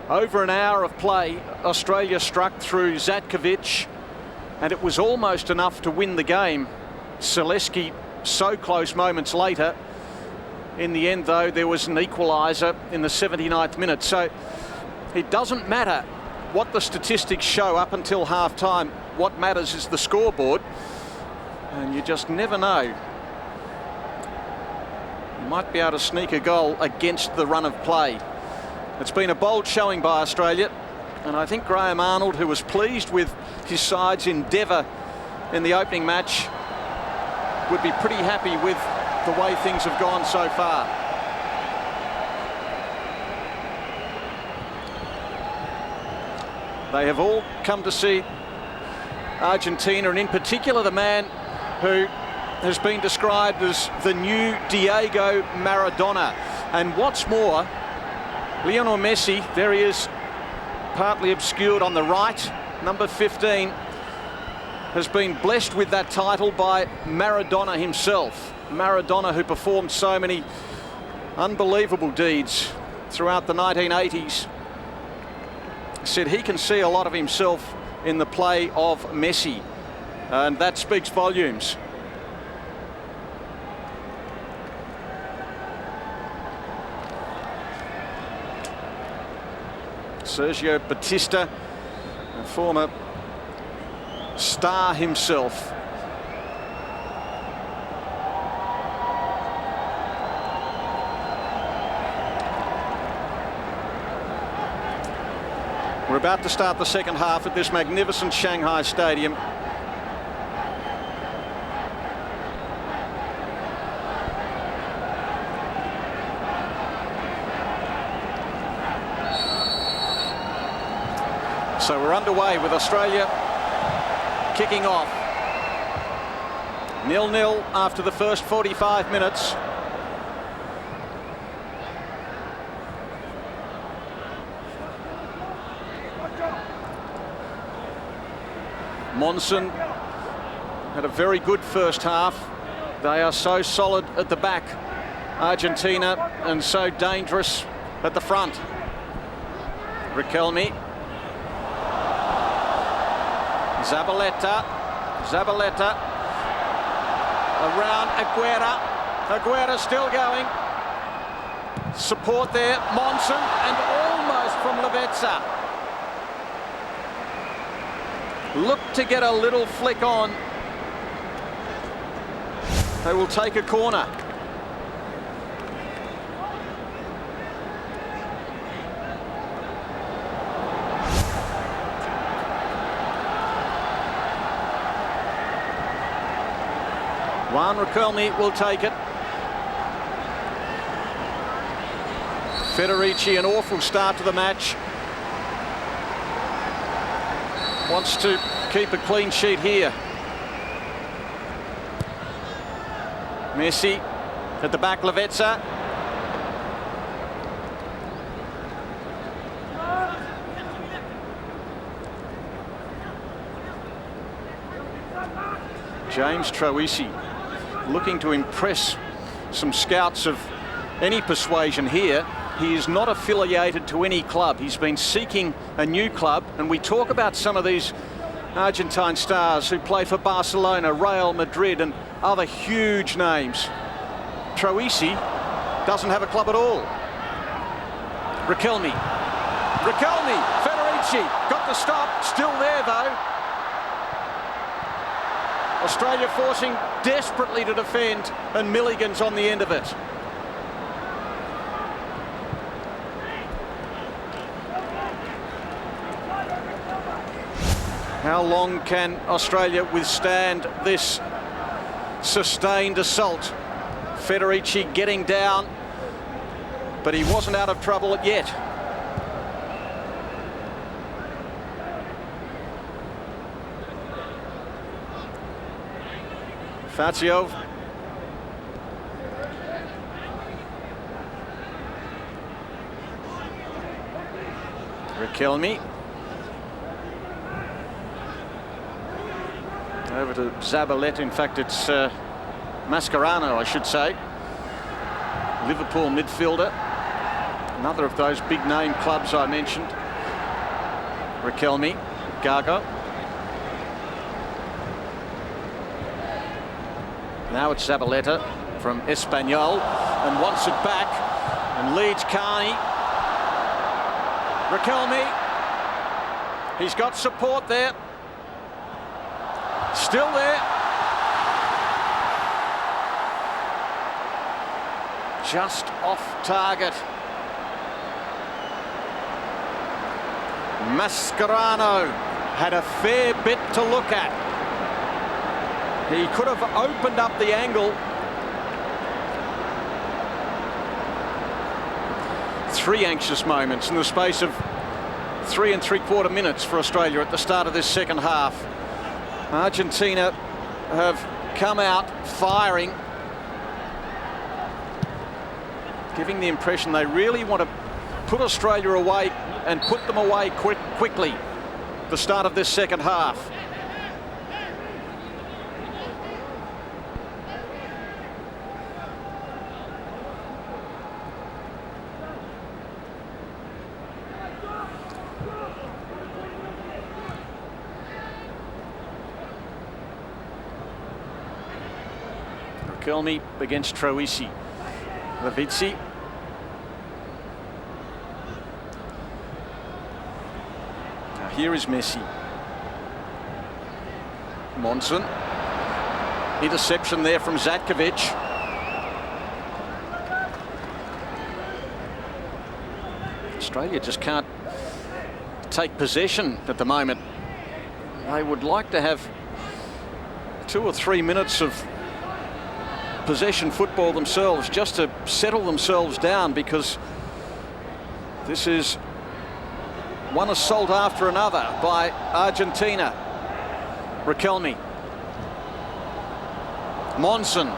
over an hour of play, Australia struck through Zatkovic, and it was almost enough to win the game. Selesky so close moments later. In the end, though, there was an equaliser in the 79th minute. So it doesn't matter what the statistics show up until half-time. What matters is the scoreboard, and you just never know. You might be able to sneak a goal against the run of play. It's been a bold showing by Australia, and I think Graham Arnold, who was pleased with his side's endeavour in the opening match, would be pretty happy with the way things have gone so far. They have all come to see Argentina, and in particular the man who has been described as the new Diego Maradona. And what's more, Lionel Messi, there he is, partly obscured on the right, number 15, has been blessed with that title by Maradona himself. Maradona, who performed so many unbelievable deeds throughout the 1980s, said he can see a lot of himself in the play of Messi, and that speaks volumes. Sergio Batista, a former star himself. We're about to start the second half at this magnificent Shanghai Stadium. So we're underway with Australia kicking off. 0-0 after the first 45 minutes. Monson had a very good first half. They are so solid at the back, Argentina, and so dangerous at the front. Riquelme. Zabaleta. Around Aguera. Aguera still going. Support there. Monson and almost from Lavezza. Look to get a little flick on. They will take a corner. Juan Riquelme will take it. Federici, an awful start to the match. Wants to keep a clean sheet here. Messi at the back, Lavezza. James Troisi looking to impress some scouts of any persuasion here. He is not affiliated to any club. He's been seeking a new club, and we talk about some of these Argentine stars who play for Barcelona, Real Madrid and other huge names. Troisi doesn't have a club at all. Riquelme, Federici got the stop, still there though. Australia forcing desperately to defend, and Milligan's on the end of it. How long can Australia withstand this sustained assault? Federici getting down, but he wasn't out of trouble yet. Fazio. Riquelme. Over to Zabaleta. In fact, it's Mascherano, I should say. Liverpool midfielder. Another of those big name clubs I mentioned. Riquelme. Gago. Now it's Zabaleta from Espanyol and wants it back and leads Carney. Riquelme. He's got support there. Still there. Just off target. Mascherano had a fair bit to look at. He could have opened up the angle. 3 anxious moments in the space of 3 3/4 minutes for Australia at the start of this second half. Argentina have come out firing, giving the impression they really want to put Australia away and put them away quickly at the start of this second half. Riquelme against Troisi. Lavezza. Now here is Messi. Monson. Interception there from Zatkovic. Australia just can't take possession at the moment. They would like to have 2 or 3 minutes of possession football themselves, just to settle themselves down, because this is one assault after another by Argentina. Riquelme. Monson.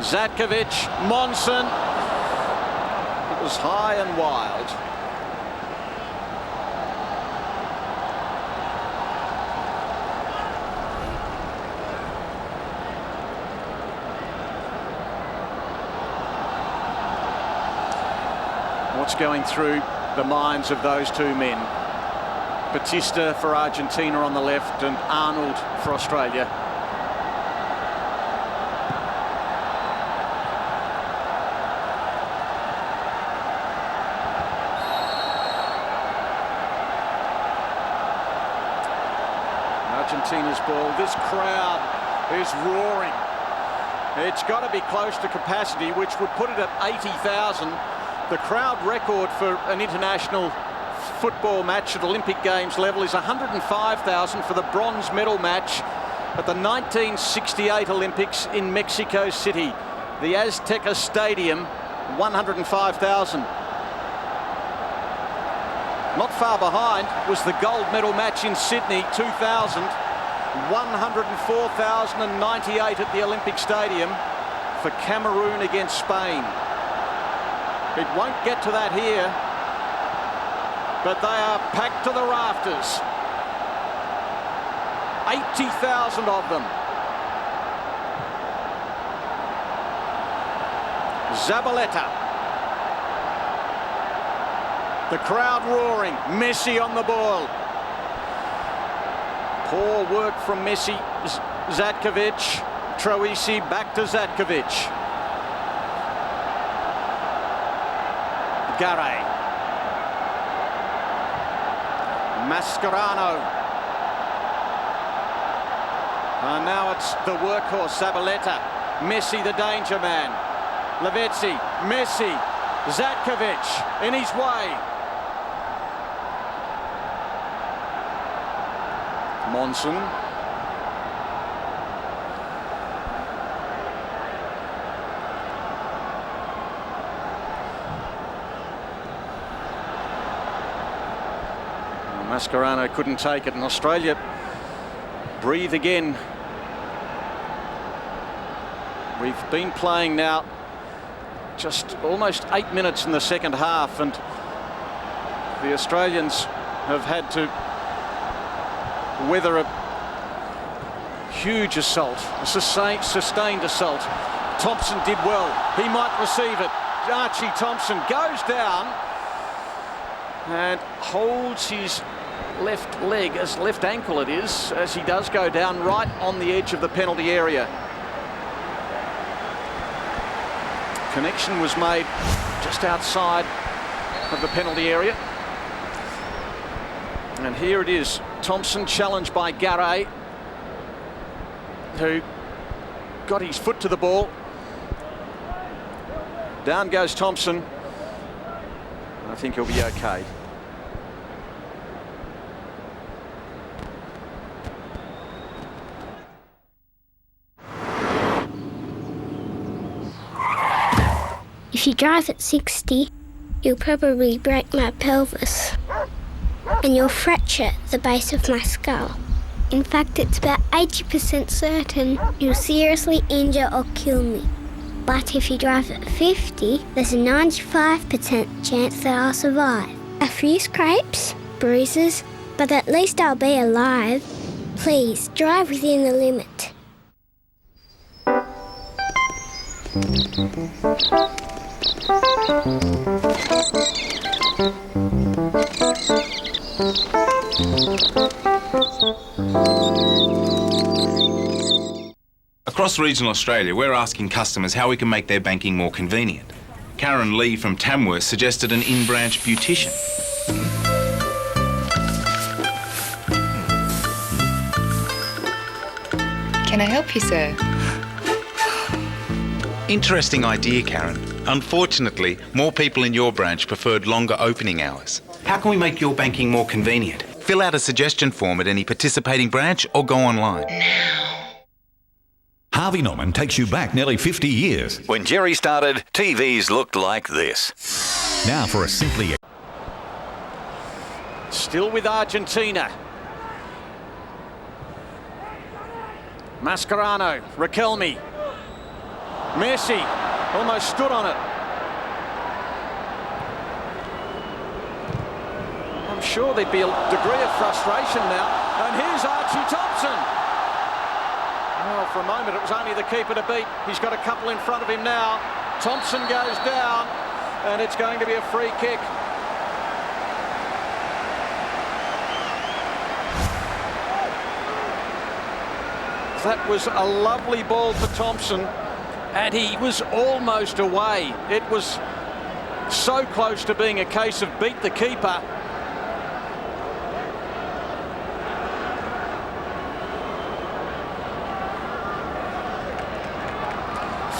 Zatkovic. Monson. It was high and wild. what's going through the minds of those two men. Batista for Argentina on the left and Arnold for Australia. Argentina's ball. This crowd is roaring. It's got to be close to capacity, which would put it at 80,000. The crowd record for an international football match at Olympic Games level is 105,000 for the bronze medal match at the 1968 Olympics in Mexico City. The Azteca Stadium, 105,000. Not far behind was the gold medal match in Sydney 2000, 104,098 at the Olympic Stadium for Cameroon against Spain. It won't get to that here, but they are packed to the rafters. 80,000 of them. Zabaleta. The crowd roaring. Messi on the ball. Poor work from Messi. Zatkovic. Troisi back to Zatkovic. Garay. Mascherano. And now it's the workhorse, Zabaleta. Messi, the danger man. Lavezzi. Messi. Zatkovic in his way. Monson. Mascherano couldn't take it, and Australia breathe again. We've been playing now just almost 8 minutes in the second half, and the Australians have had to weather a huge assault, a sustained assault. Thompson did well. He might receive it. Archie Thompson goes down and holds his left leg, as left ankle it is, as he does go down right on the edge of the penalty area. Connection was made just outside of the penalty area. And here it is. Thompson challenged by Garay, who got his foot to the ball. Down goes Thompson. I think he'll be okay. If you drive at 60, you'll probably break my pelvis. And you'll fracture the base of my skull. In fact, it's about 80% certain you'll seriously injure or kill me. But if you drive at 50, there's a 95% chance that I'll survive. A few scrapes, bruises, but at least I'll be alive. Please, drive within the limit. Across regional Australia, we're asking customers how we can make their banking more convenient. Karen Lee from Tamworth suggested an in-branch beautician. Can I help you, sir? Interesting idea, Karen. Unfortunately, more people in your branch preferred longer opening hours. How can we make your banking more convenient? Fill out a suggestion form at any participating branch or go online. Harvey Norman takes you back nearly 50 years. When Jerry started, TVs looked like this. Now for a simply... Still with Argentina. Mascherano, Riquelme. Messi almost stood on it. I'm sure there'd be a degree of frustration now. And here's Archie Thompson. Well, for a moment it was only the keeper to beat. He's got a couple in front of him now. Thompson goes down. and it's going to be a free kick. That was a lovely ball for Thompson, and he was almost away. It was so close to being a case of beat the keeper.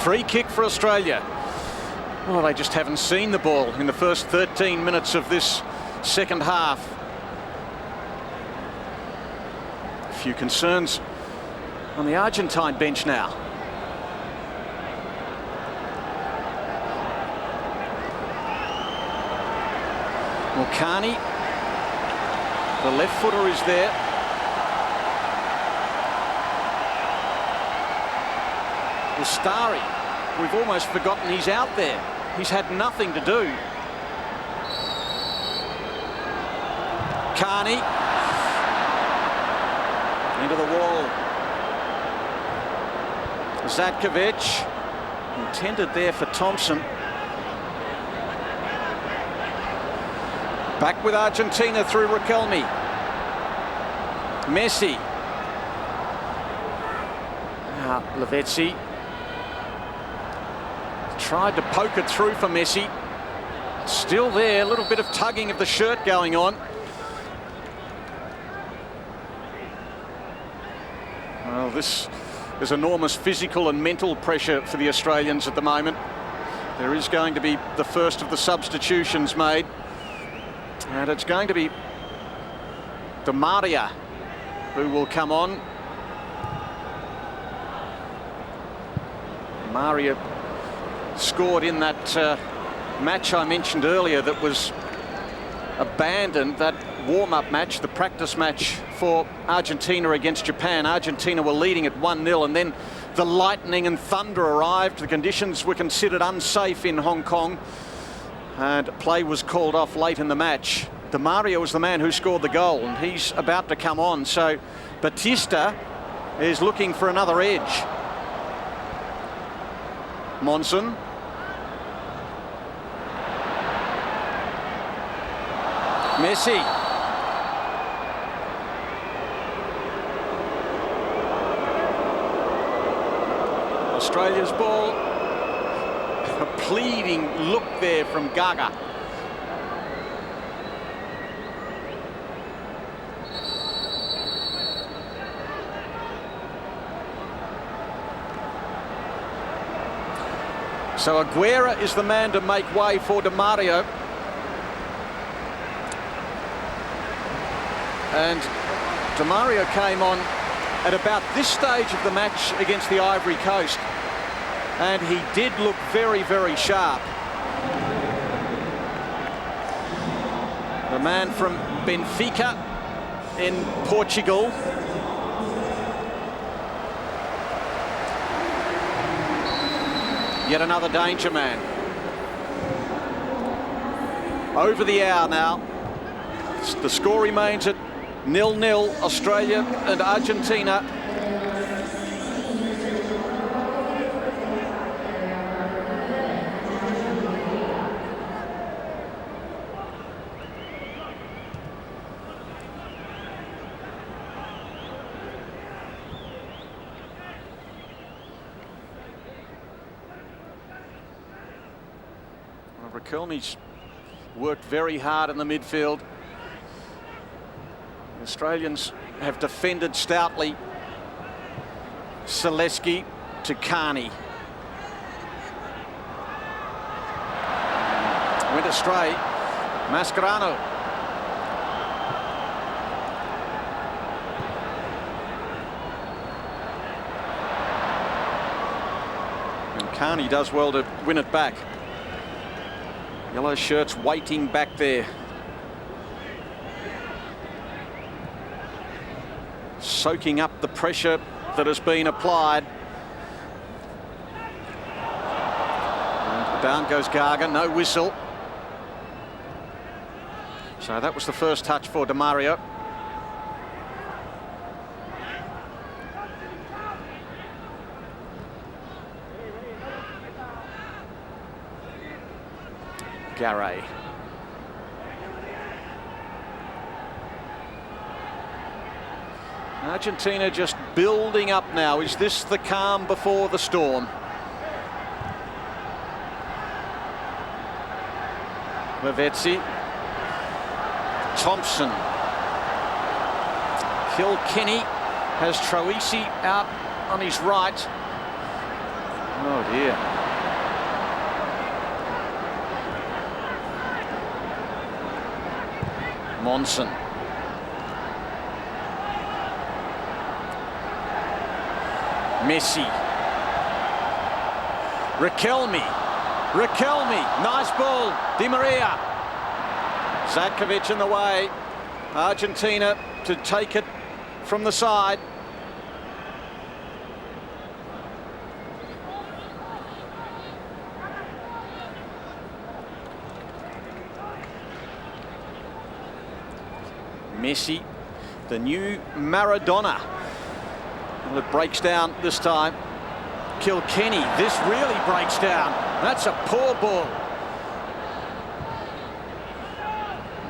Free kick for Australia. Well, they just haven't seen the ball in the first 13 minutes of this second half. A few concerns on the Argentine bench now. Mulcani, the left footer, is there. Ustari, we've almost forgotten he's out there. He's had nothing to do. Carney into the wall. Zatkovic, intended there for Thompson. Back with Argentina through Riquelme. Messi. Now Lavezzi tried to poke it through for Messi. Still there, a little bit of tugging of the shirt going on. Well, this is enormous physical and mental pressure for the Australians at the moment. There is going to be the first of the substitutions made, and it's going to be Di Maria who will come on. Maria scored in that match I mentioned earlier that was abandoned, that warm-up match, the practice match for Argentina against Japan. Argentina were leading at 1-0, and then the lightning and thunder arrived. The conditions were considered unsafe in Hong Kong, and play was called off late in the match. Di Maria was the man who scored the goal, and he's about to come on. So Batista is looking for another edge. Monson. Messi. Australia's ball. A pleading look there from Gaga. So Aguera is the man to make way for Di Maria. And Di Maria came on at about this stage of the match against the Ivory Coast, and he did look very, very sharp. The man from Benfica in Portugal. Yet another danger man. Over the hour now. The score remains at 0-0, Australia and Argentina. Well, Riquelme's worked very hard in the midfield. Australians have defended stoutly. Zaleski to Carney. Went astray. Mascherano. And Carney does well to win it back. Yellow shirts waiting back there. Soaking up the pressure that has been applied. And down goes Gaga, no whistle. So that was the first touch for Di Maria. Garay. Argentina just building up now. Is this the calm before the storm? Lavezzi. Thompson. Kilkenny has Troisi out on his right. Oh dear. Monson. Messi. Riquelme. Nice ball. Di Maria. Zatkovic in the way. Argentina to take it from the side. Messi, the new Maradona. Well, it breaks down this time. Kilkenny, this really breaks down. That's a poor ball.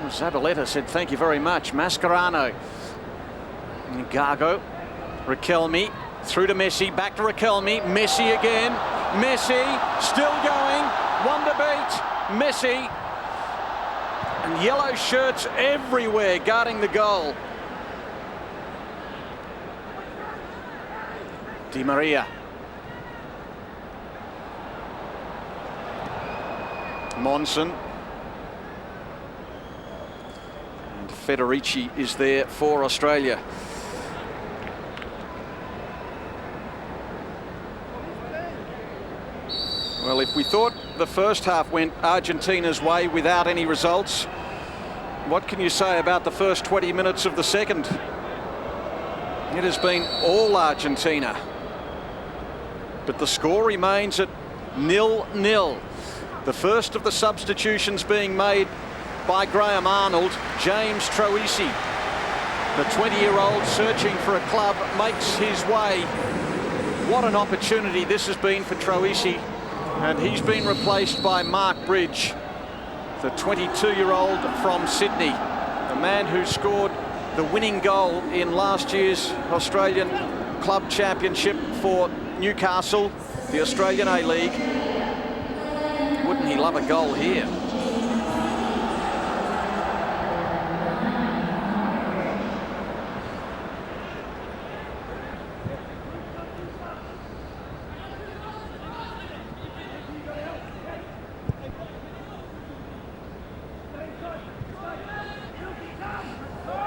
Zabaleta said thank you very much. Mascherano. Gago. Riquelme. Through to Messi. Back to Riquelme. Messi again. Messi still going. One to beat. Messi. And yellow shirts everywhere guarding the goal. Di Maria. Monson. And Federici is there for Australia. Well, if we thought the first half went Argentina's way without any results, what can you say about the first 20 minutes of the second? It has been all Argentina. But the score remains at 0-0. The first of the substitutions being made by Graham Arnold. James Troisi, the 20-year-old searching for a club, makes his way. What an opportunity this has been for Troisi. And he's been replaced by Mark Bridge, the 22-year-old from Sydney, the man who scored the winning goal in last year's Australian Club Championship for Newcastle, the Australian A-League. Wouldn't he love a goal here?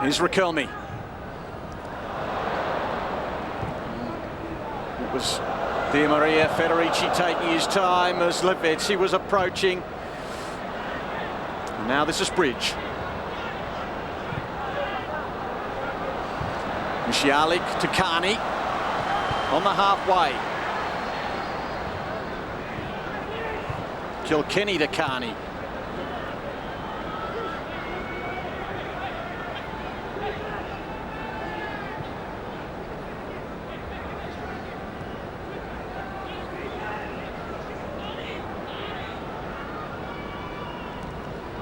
Here's Riquelme. It was Di Maria. Federici taking his time as Lavezzi was approaching. Now this is Bridge. Msialik to Carney on the halfway. Kilkenny to Carney.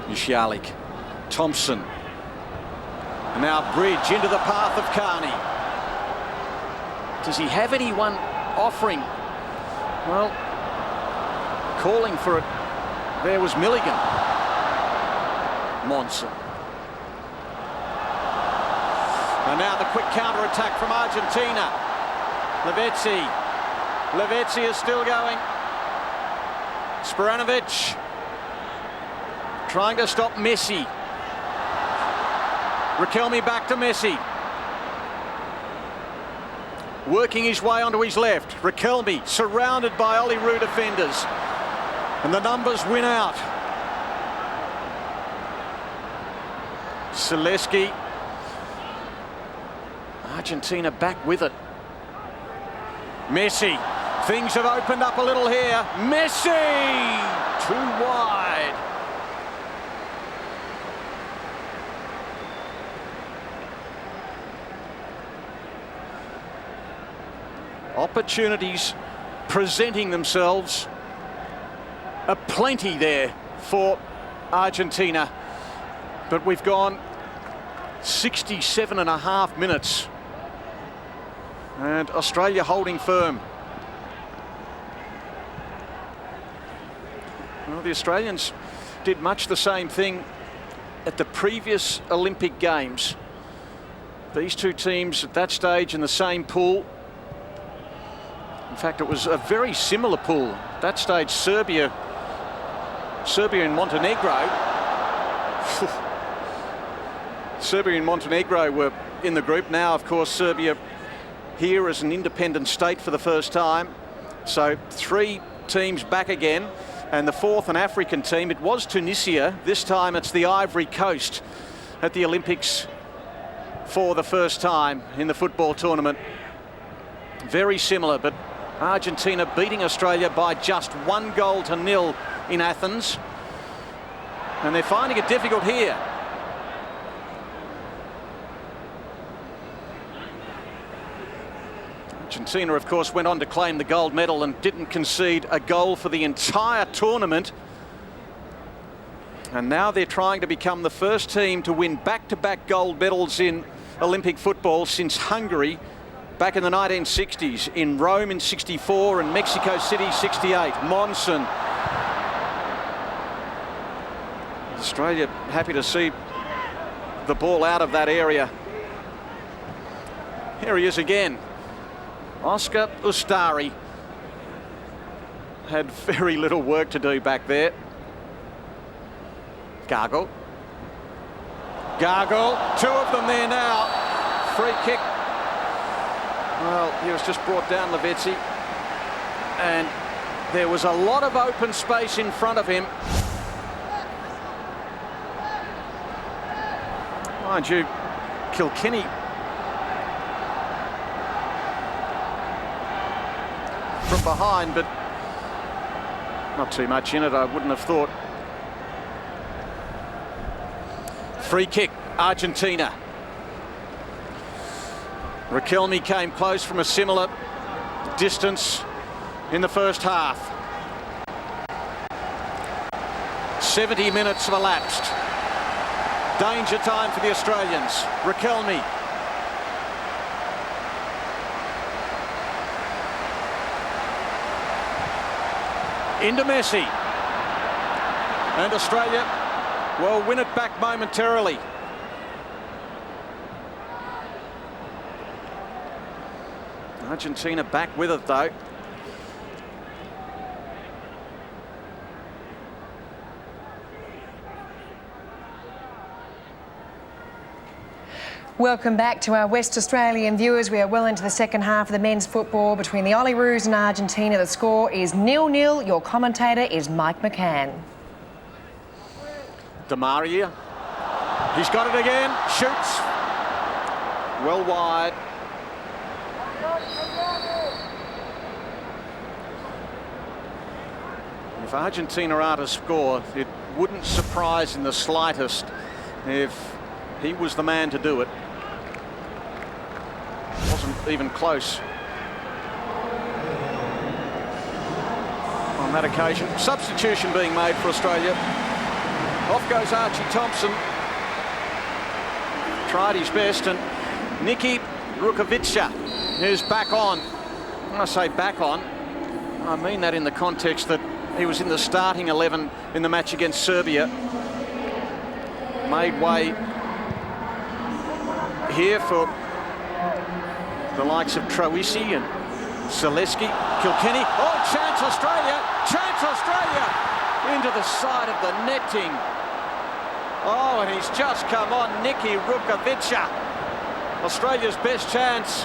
Msialik. Thompson. And now Bridge into the path of Carney. Does he have anyone offering? Well, calling for it. There was Milligan. Monson. And now the quick counter-attack from Argentina. Lavezzi. Lavezzi is still going. Sporanovic trying to stop Messi. Riquelme back to Messi. Working his way onto his left. Riquelme surrounded by Olyrood defenders. And the numbers win out. Zaleski. Argentina back with it. Messi. Things have opened up a little here. Messi! Too wide. Opportunities presenting themselves aplenty there for Argentina. But we've gone 67.5 minutes. And Australia holding firm. Well, the Australians did much the same thing at the previous Olympic Games. These two teams at that stage in the same pool. In fact, it was a very similar pool. At that stage, Serbia and Montenegro. Serbia and Montenegro were in the group. Now, of course, Serbia here as an independent state for the first time. So 3 teams back again. And the 4th, an African team. It was Tunisia. This time it's the Ivory Coast at the Olympics for the first time in the football tournament. Very similar, but Argentina beating Australia by just 1-0 in Athens. And they're finding it difficult here. Argentina, of course, went on to claim the gold medal and didn't concede a goal for the entire tournament. And now they're trying to become the first team to win back-to-back gold medals in Olympic football since Hungary back in the 1960s, in Rome in 64 and Mexico City 68. Monson. Australia happy to see the ball out of that area. Here he is again. Oscar Ustari had very little work to do back there. Gargle. 2 of them there now. Free kick. Well, he was just brought down, Lavezzi. And there was a lot of open space in front of him. Mind you, Kilkenny from behind, but not too much in it, I wouldn't have thought. Free kick, Argentina. Riquelme came close from a similar distance in the first half. 70 minutes have elapsed. Danger time for the Australians. Riquelme. Into Messi. And Australia will win it back momentarily. Argentina back with it though. Welcome back to our West Australian viewers. We are well into the second half of the men's football between the Olyroos and Argentina. The score is 0-0. Your commentator is Mike McCann. Demaria. He's got it again. Shoots. Well wide. If Argentina are to score, it wouldn't surprise in the slightest if he was the man to do it. Wasn't even close on that occasion. Substitution being made for Australia. Off goes Archie Thompson. Tried his best, and Niki Rukavica is back on. When I say back on, I mean that in the context that he was in the starting 11 in the match against Serbia. Made way here for the likes of Troisi and Zaleski. Kilkenny. Oh, chance Australia! Chance Australia! Into the side of the netting. Oh, and he's just come on. Niki Rukavica. Australia's best chance.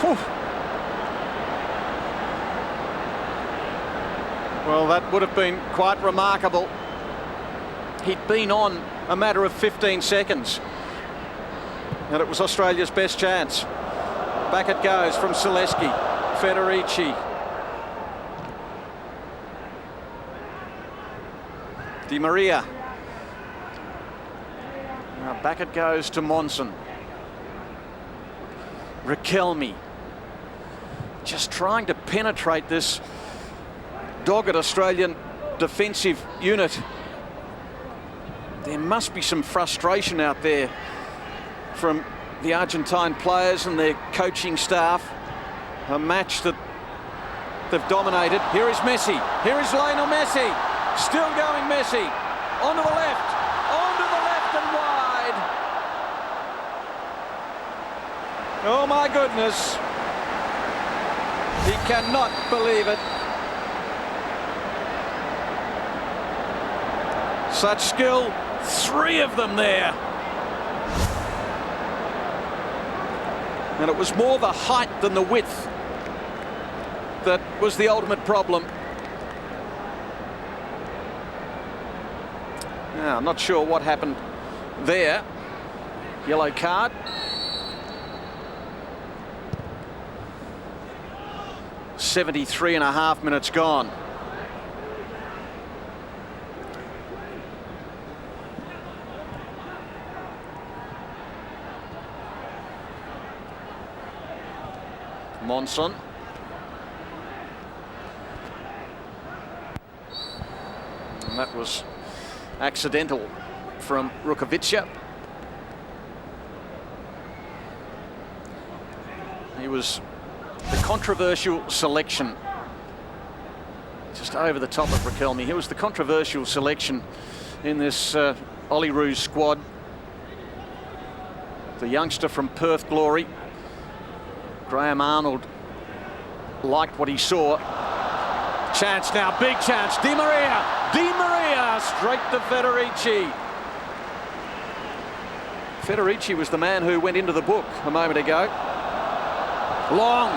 Whew. Well, that would have been quite remarkable. He'd been on a matter of 15 seconds. And it was Australia's best chance. Back it goes from Zaleski. Federici. Di Maria. Now back it goes to Monson. Riquelme. Just trying to penetrate this dogged Australian defensive unit. There must be some frustration out there from the Argentine players and their coaching staff. A match that they've dominated. Here is Messi. Here is Lionel Messi. Still going Messi. Onto the left. Onto the left and wide. Oh my goodness. He cannot believe it. Such skill. 3 of them there. And it was more the height than the width that was the ultimate problem. Now, I'm not sure what happened there. Yellow card. .73.5 minutes gone. Monson. And that was accidental from Rukavica. He was the controversial selection. Just over the top of Riquelme. He was the controversial selection in this Ollie Roos squad. The youngster from Perth Glory. Graham Arnold liked what he saw. Chance now, big chance. Di Maria straight to Federici. Federici was the man who went into the book a moment ago. Long.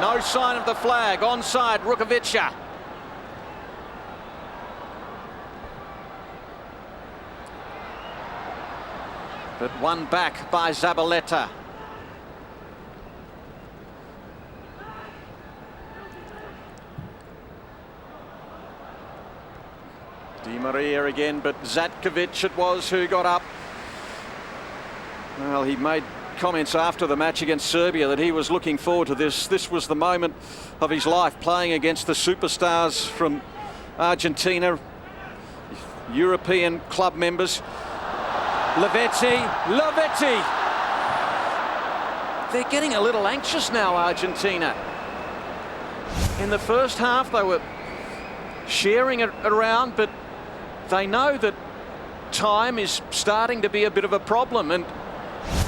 No sign of the flag. Onside, Rukavica. But won back by Zabaleta. Di Maria again, but Zatkovic it was who got up. Well, he made comments after the match against Serbia that he was looking forward to this. This was the moment of his life, playing against the superstars from Argentina, European club members. Lavezzi. They're getting a little anxious now, Argentina. In the first half, they were sharing it around, but they know that time is starting to be a bit of a problem, and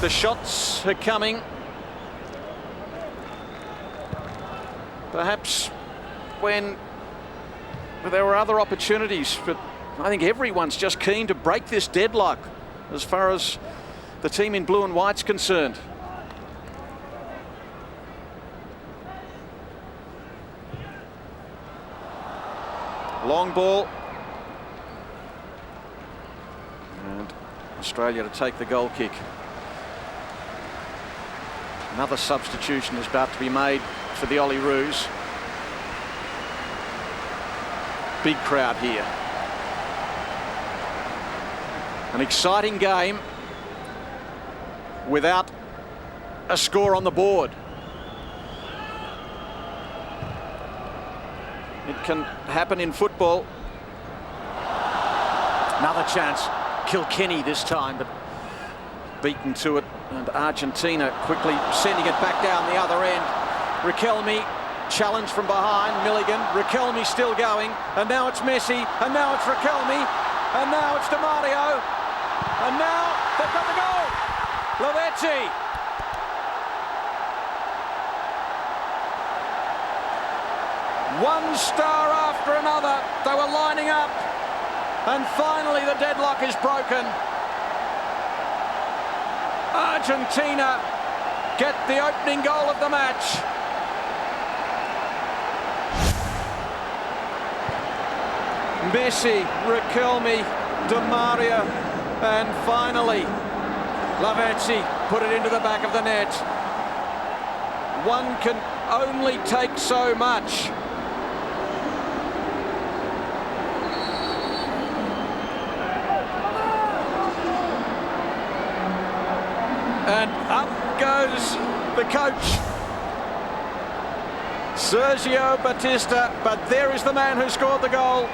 the shots are coming. Perhaps when there were other opportunities, but I think everyone's just keen to break this deadlock as far as the team in blue and white's concerned. Long ball. And Australia to take the goal kick. Another substitution is about to be made for the Ollie Roos. Big crowd here. An exciting game without a score on the board. It can happen in football. Another chance. Kilkenny this time, but beaten to it. And Argentina quickly sending it back down the other end. Riquelme challenged from behind. Milligan. Riquelme still going. And now it's Messi. And now it's Riquelme. And now it's Di Maria. And now they've got the goal. Lavezzi. One star after another. They were lining up. And finally the deadlock is broken. Argentina get the opening goal of the match. Messi, Riquelme, Di Maria, and finally Lavezzi put it into the back of the net. One can only take so much. And up goes the coach. Sergio Batista, but there is the man who scored the goal.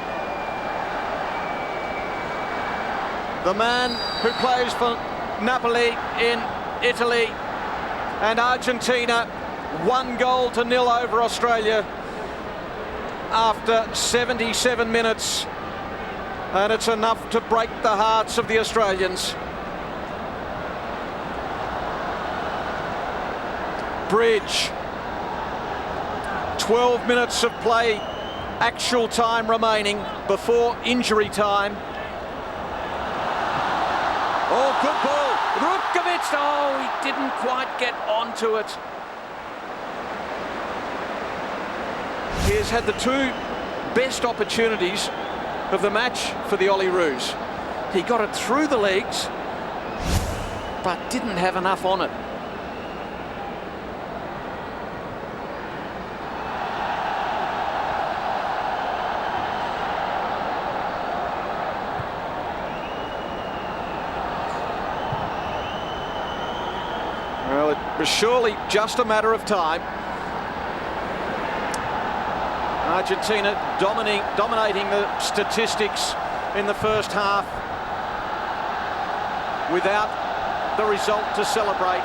The man who plays for Napoli in Italy, and Argentina 1-0 over Australia after 77 minutes, and it's enough to break the hearts of the Australians. Bridge, 12 minutes of play, actual time remaining before injury time. Oh, good ball. Rutkovic, oh, he didn't quite get onto it. He has had the two best opportunities of the match for the Olyroos. He got it through the legs, but didn't have enough on it. Well, it was surely just a matter of time. Argentina dominating the statistics in the first half without the result to celebrate.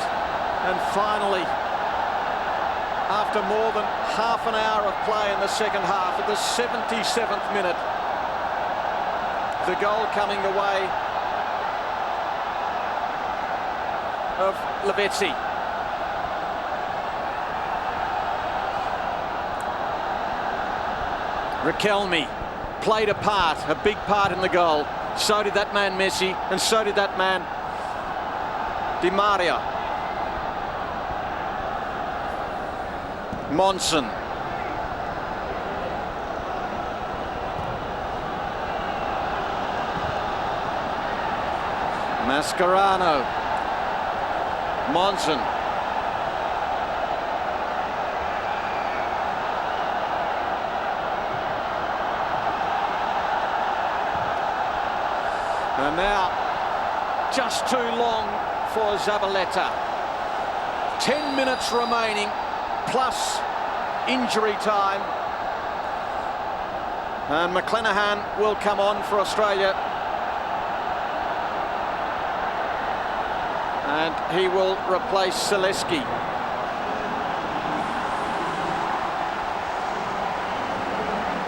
And finally, after more than half an hour of play in the second half, at the 77th minute, the goal coming the way of Lavezzi. Riquelme played a big part in the goal. So did that man Messi, and so did that man Di Maria. Monson. Mascherano. Monson. And now, just too long for Zabaleta. 10 minutes remaining, plus injury time. And McClenaghan will come on for Australia. And he will replace Zaleski.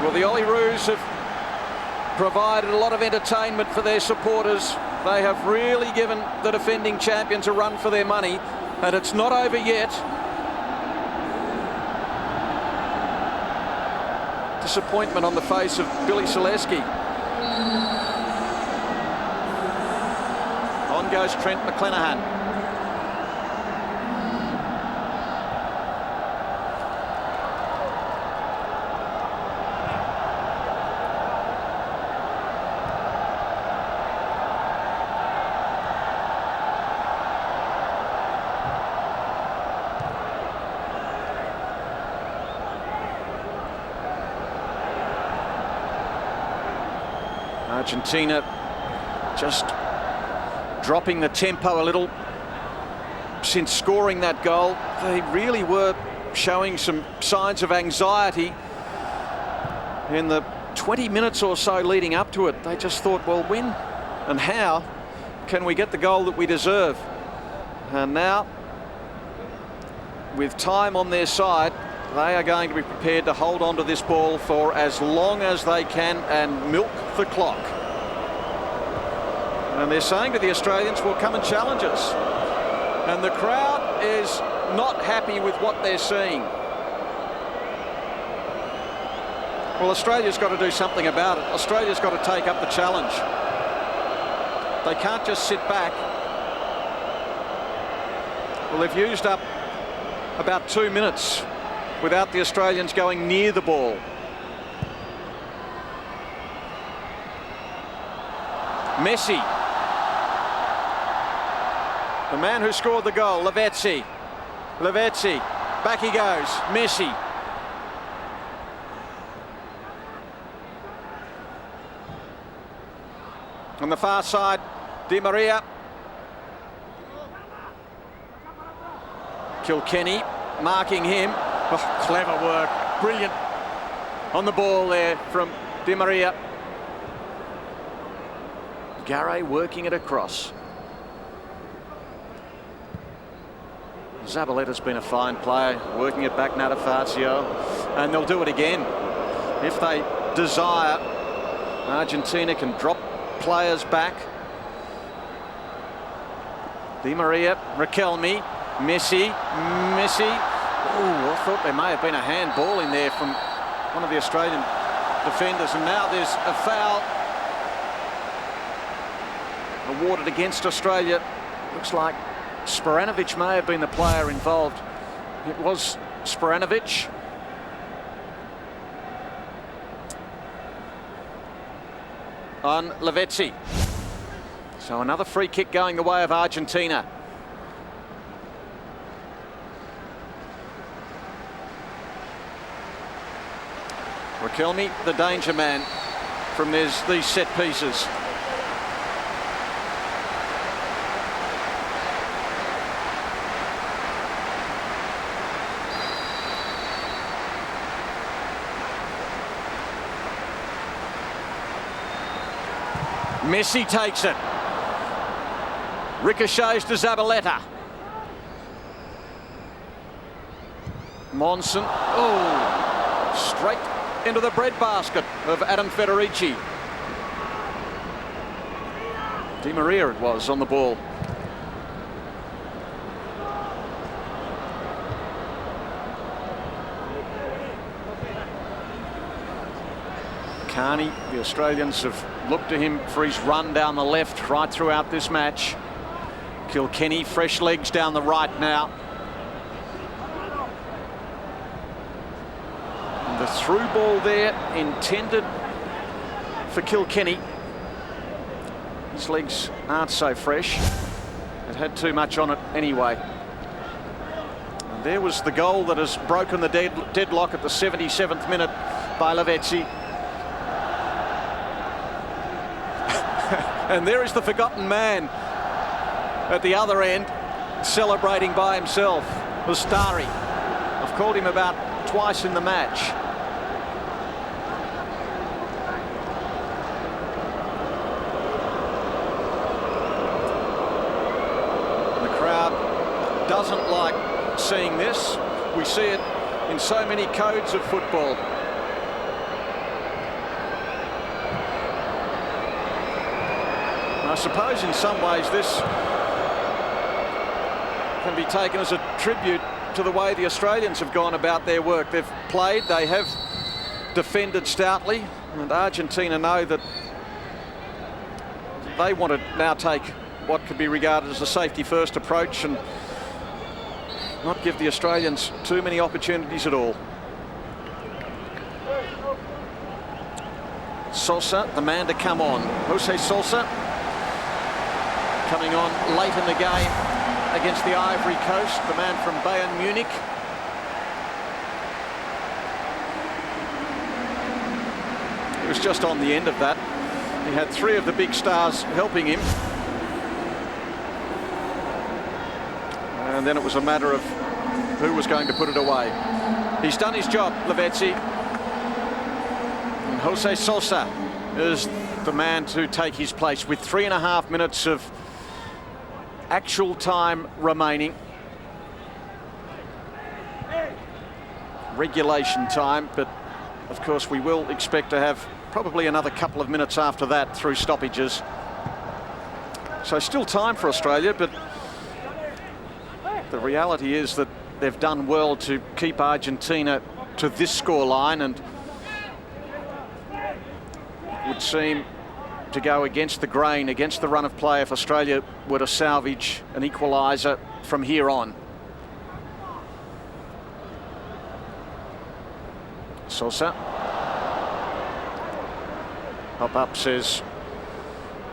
Well, the Olyroos have provided a lot of entertainment for their supporters. They have really given the defending champions a run for their money, and it's not over yet. Disappointment on the face of Billy Zaleski. On goes Trent McClenaghan. Argentina just dropping the tempo a little since scoring that goal. They really were showing some signs of anxiety in the 20 minutes or so leading up to it. They just thought, well, when and how can we get the goal that we deserve? And now, with time on their side, they are going to be prepared to hold on to this ball for as long as they can and milk the clock. And they're saying to the Australians, well, come and challenge us. And the crowd is not happy with what they're seeing. Well, Australia's got to do something about it. Australia's got to take up the challenge. They can't just sit back. Well, they've used up about 2 minutes without the Australians going near the ball. Messi. The man who scored the goal, Lavezzi. Lavezzi, back he goes, Messi. On the far side, Di Maria. Kilkenny marking him. Oh, clever work. Brilliant on the ball there from Di Maria. Garay working it across. Zabaletta's been a fine player, working it back now to Fazio, and they'll do it again. If they desire, Argentina can drop players back. Di Maria, Riquelme, Messi. Oh, I thought there may have been a handball in there from one of the Australian defenders, and now there's a foul awarded against Australia. Looks like Sporanovic may have been the player involved. It was Sporanovic. On Lavezzi. So another free kick going the way of Argentina. Riquelme, the danger man from these set pieces. Messi takes it. Ricochets to Zabaleta. Monson. Oh, straight into the breadbasket of Adam Federici. Di Maria it was on the ball. Carney, the Australians have looked to him for his run down the left right throughout this match. Kilkenny, fresh legs down the right now. And the through ball there intended for Kilkenny. His legs aren't so fresh. It had too much on it anyway. And there was the goal that has broken the deadlock at the 77th minute by Lavezzi. And there is the forgotten man at the other end, celebrating by himself. Ustari. I've called him about twice in the match. The crowd doesn't like seeing this. We see it in so many codes of football. I suppose in some ways this can be taken as a tribute to the way the Australians have gone about their work. They've played, they have defended stoutly, and Argentina know that they want to now take what could be regarded as a safety-first approach and not give the Australians too many opportunities at all. Sosa, the man to come on. Jose Sosa coming on late in the game against the Ivory Coast, the man from Bayern Munich. He was just on the end of that. He had three of the big stars helping him. And then it was a matter of who was going to put it away. He's done his job, Lavezzi. And Jose Sosa is the man to take his place with 3.5 minutes of actual time remaining. Regulation time, but of course we will expect to have probably another couple of minutes after that through stoppages. So still time for Australia, but the reality is that they've done well to keep Argentina to this scoreline, and it would seem to go against the grain, against the run of play if Australia were to salvage an equaliser from here on. Sosa. Up, says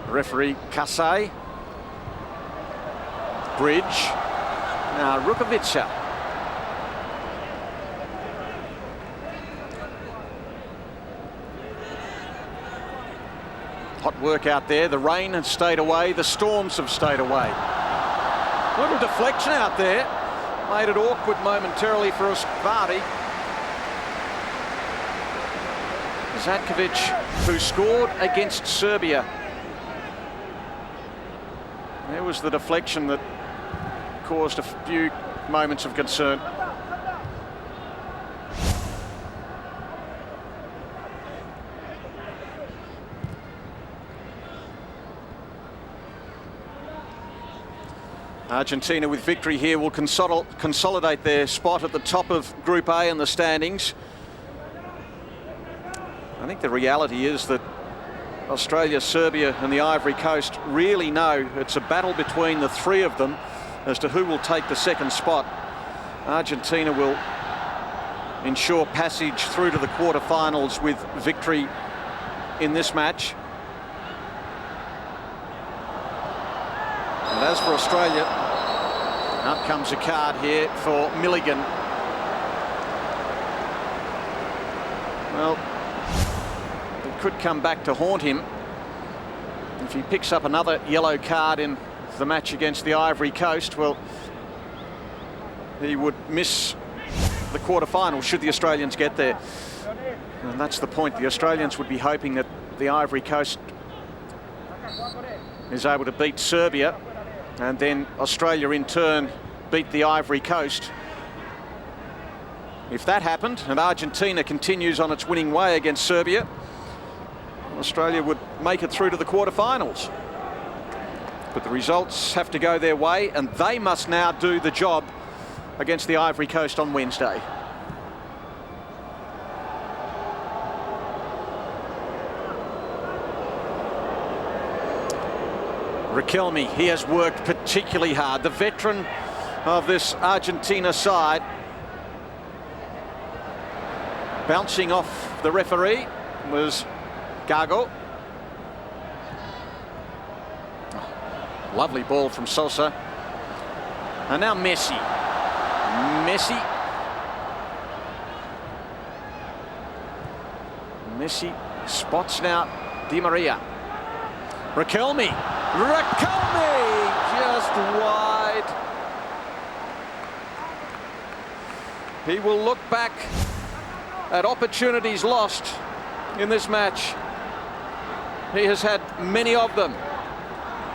referee Kasai. Bridge. Now Rukavica. Hot work out there. The rain has stayed away. The storms have stayed away. Little deflection out there. made it awkward momentarily for Osvari. Zatkovic, who scored against Serbia. There was the deflection that caused a few moments of concern. Argentina with victory here will consolidate their spot at the top of Group A in the standings. I think the reality is that Australia, Serbia and the Ivory Coast really know it's a battle between the three of them as to who will take the second spot. Argentina will ensure passage through to the quarterfinals with victory in this match. And as for Australia, out comes a card here for Milligan. Well, it could come back to haunt him if he picks up another yellow card in the match against the Ivory Coast. Well, he would miss the quarterfinal should the Australians get there. And that's the point. The Australians would be hoping that the Ivory Coast is able to beat Serbia, and then Australia in turn beat the Ivory Coast. If that happened and Argentina continues on its winning way against Serbia, Australia would make it through to the quarterfinals. But the results have to go their way, and they must now do the job against the Ivory Coast on Wednesday. Riquelme, he has worked particularly hard. The veteran of this Argentina side. Bouncing off the referee was Gago. Lovely ball from Sosa. And now Messi. Messi spots now Di Maria. Riquelme just wide. He will look back at opportunities lost in this match. He has had many of them,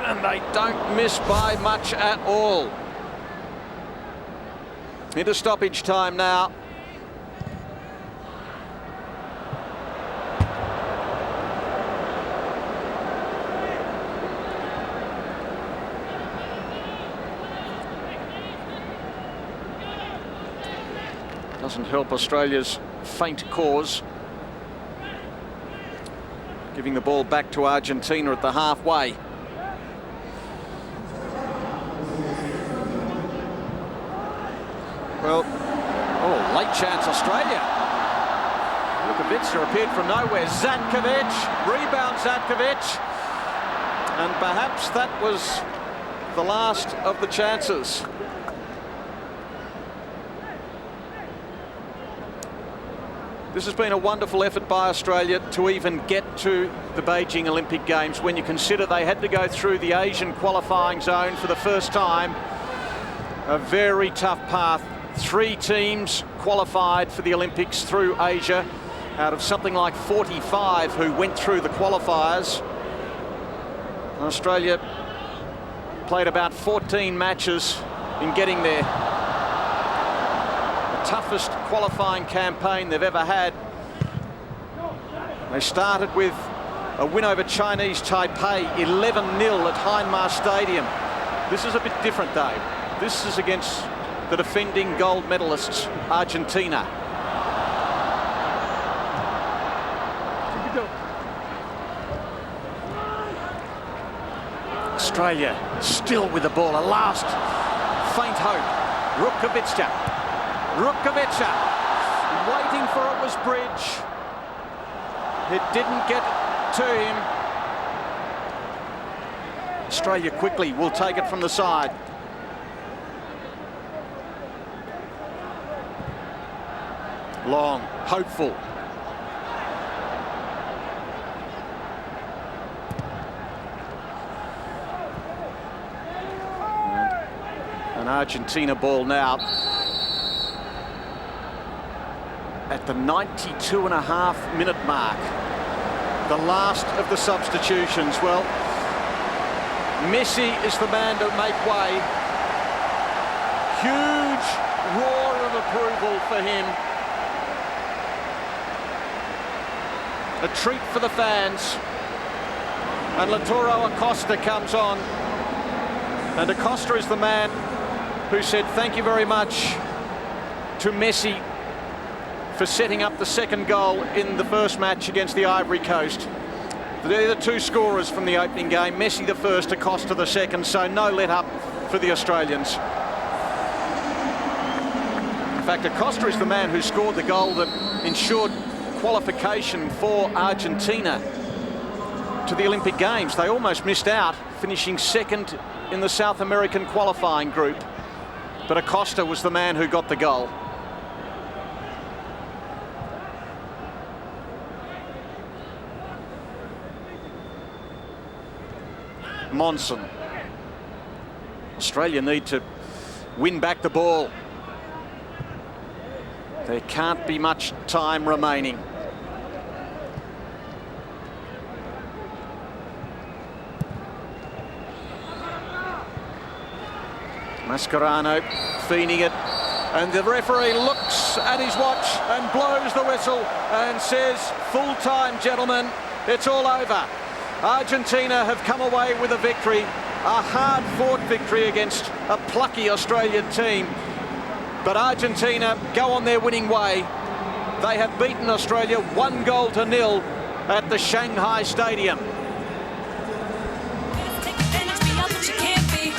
and they don't miss by much at all. Into stoppage time now. Doesn't help Australia's faint cause. Giving the ball back to Argentina at the halfway. Well, oh, late chance Australia. Lukovic appeared from nowhere. Zatkovic, rebound Zatkovic. And perhaps that was the last of the chances. This has been a wonderful effort by Australia to even get to the Beijing Olympic Games when you consider they had to go through the Asian qualifying zone for the first time. A very tough path. 3 teams qualified for the Olympics through Asia out of something like 45 who went through the qualifiers. Australia played about 14 matches in getting there. Toughest qualifying campaign they've ever had. They started with a win over Chinese Taipei, 11-0 at Heinmar Stadium. This is a bit different, Dave. This is against the defending gold medalists, Argentina. Australia still with the ball, a last faint hope. Rukavitsa, waiting for it was Bridge. It didn't get to him. Australia quickly will take it from the side. Long, hopeful. And Argentina ball now. At the 92.5-minute mark. The last of the substitutions. Well, Messi is the man to make way. Huge roar of approval for him. A treat for the fans. And Lautaro Acosta comes on. And Acosta is the man who said thank you very much to Messi for setting up the second goal in the first match against the Ivory Coast. They're the two scorers from the opening game. Messi the first, Acosta the second, so no let up for the Australians. In fact, Acosta is the man who scored the goal that ensured qualification for Argentina to the Olympic Games. They almost missed out, finishing second in the South American qualifying group. But Acosta was the man who got the goal. Monson. Australia need to win back the ball. There can't be much time remaining. Mascherano feeding it, and the referee looks at his watch and blows the whistle and says, full time, gentlemen, it's all over. Argentina have come away with a victory, a hard-fought victory against a plucky Australian team. But Argentina go on their winning way. They have beaten Australia 1-0 at the Shanghai Stadium.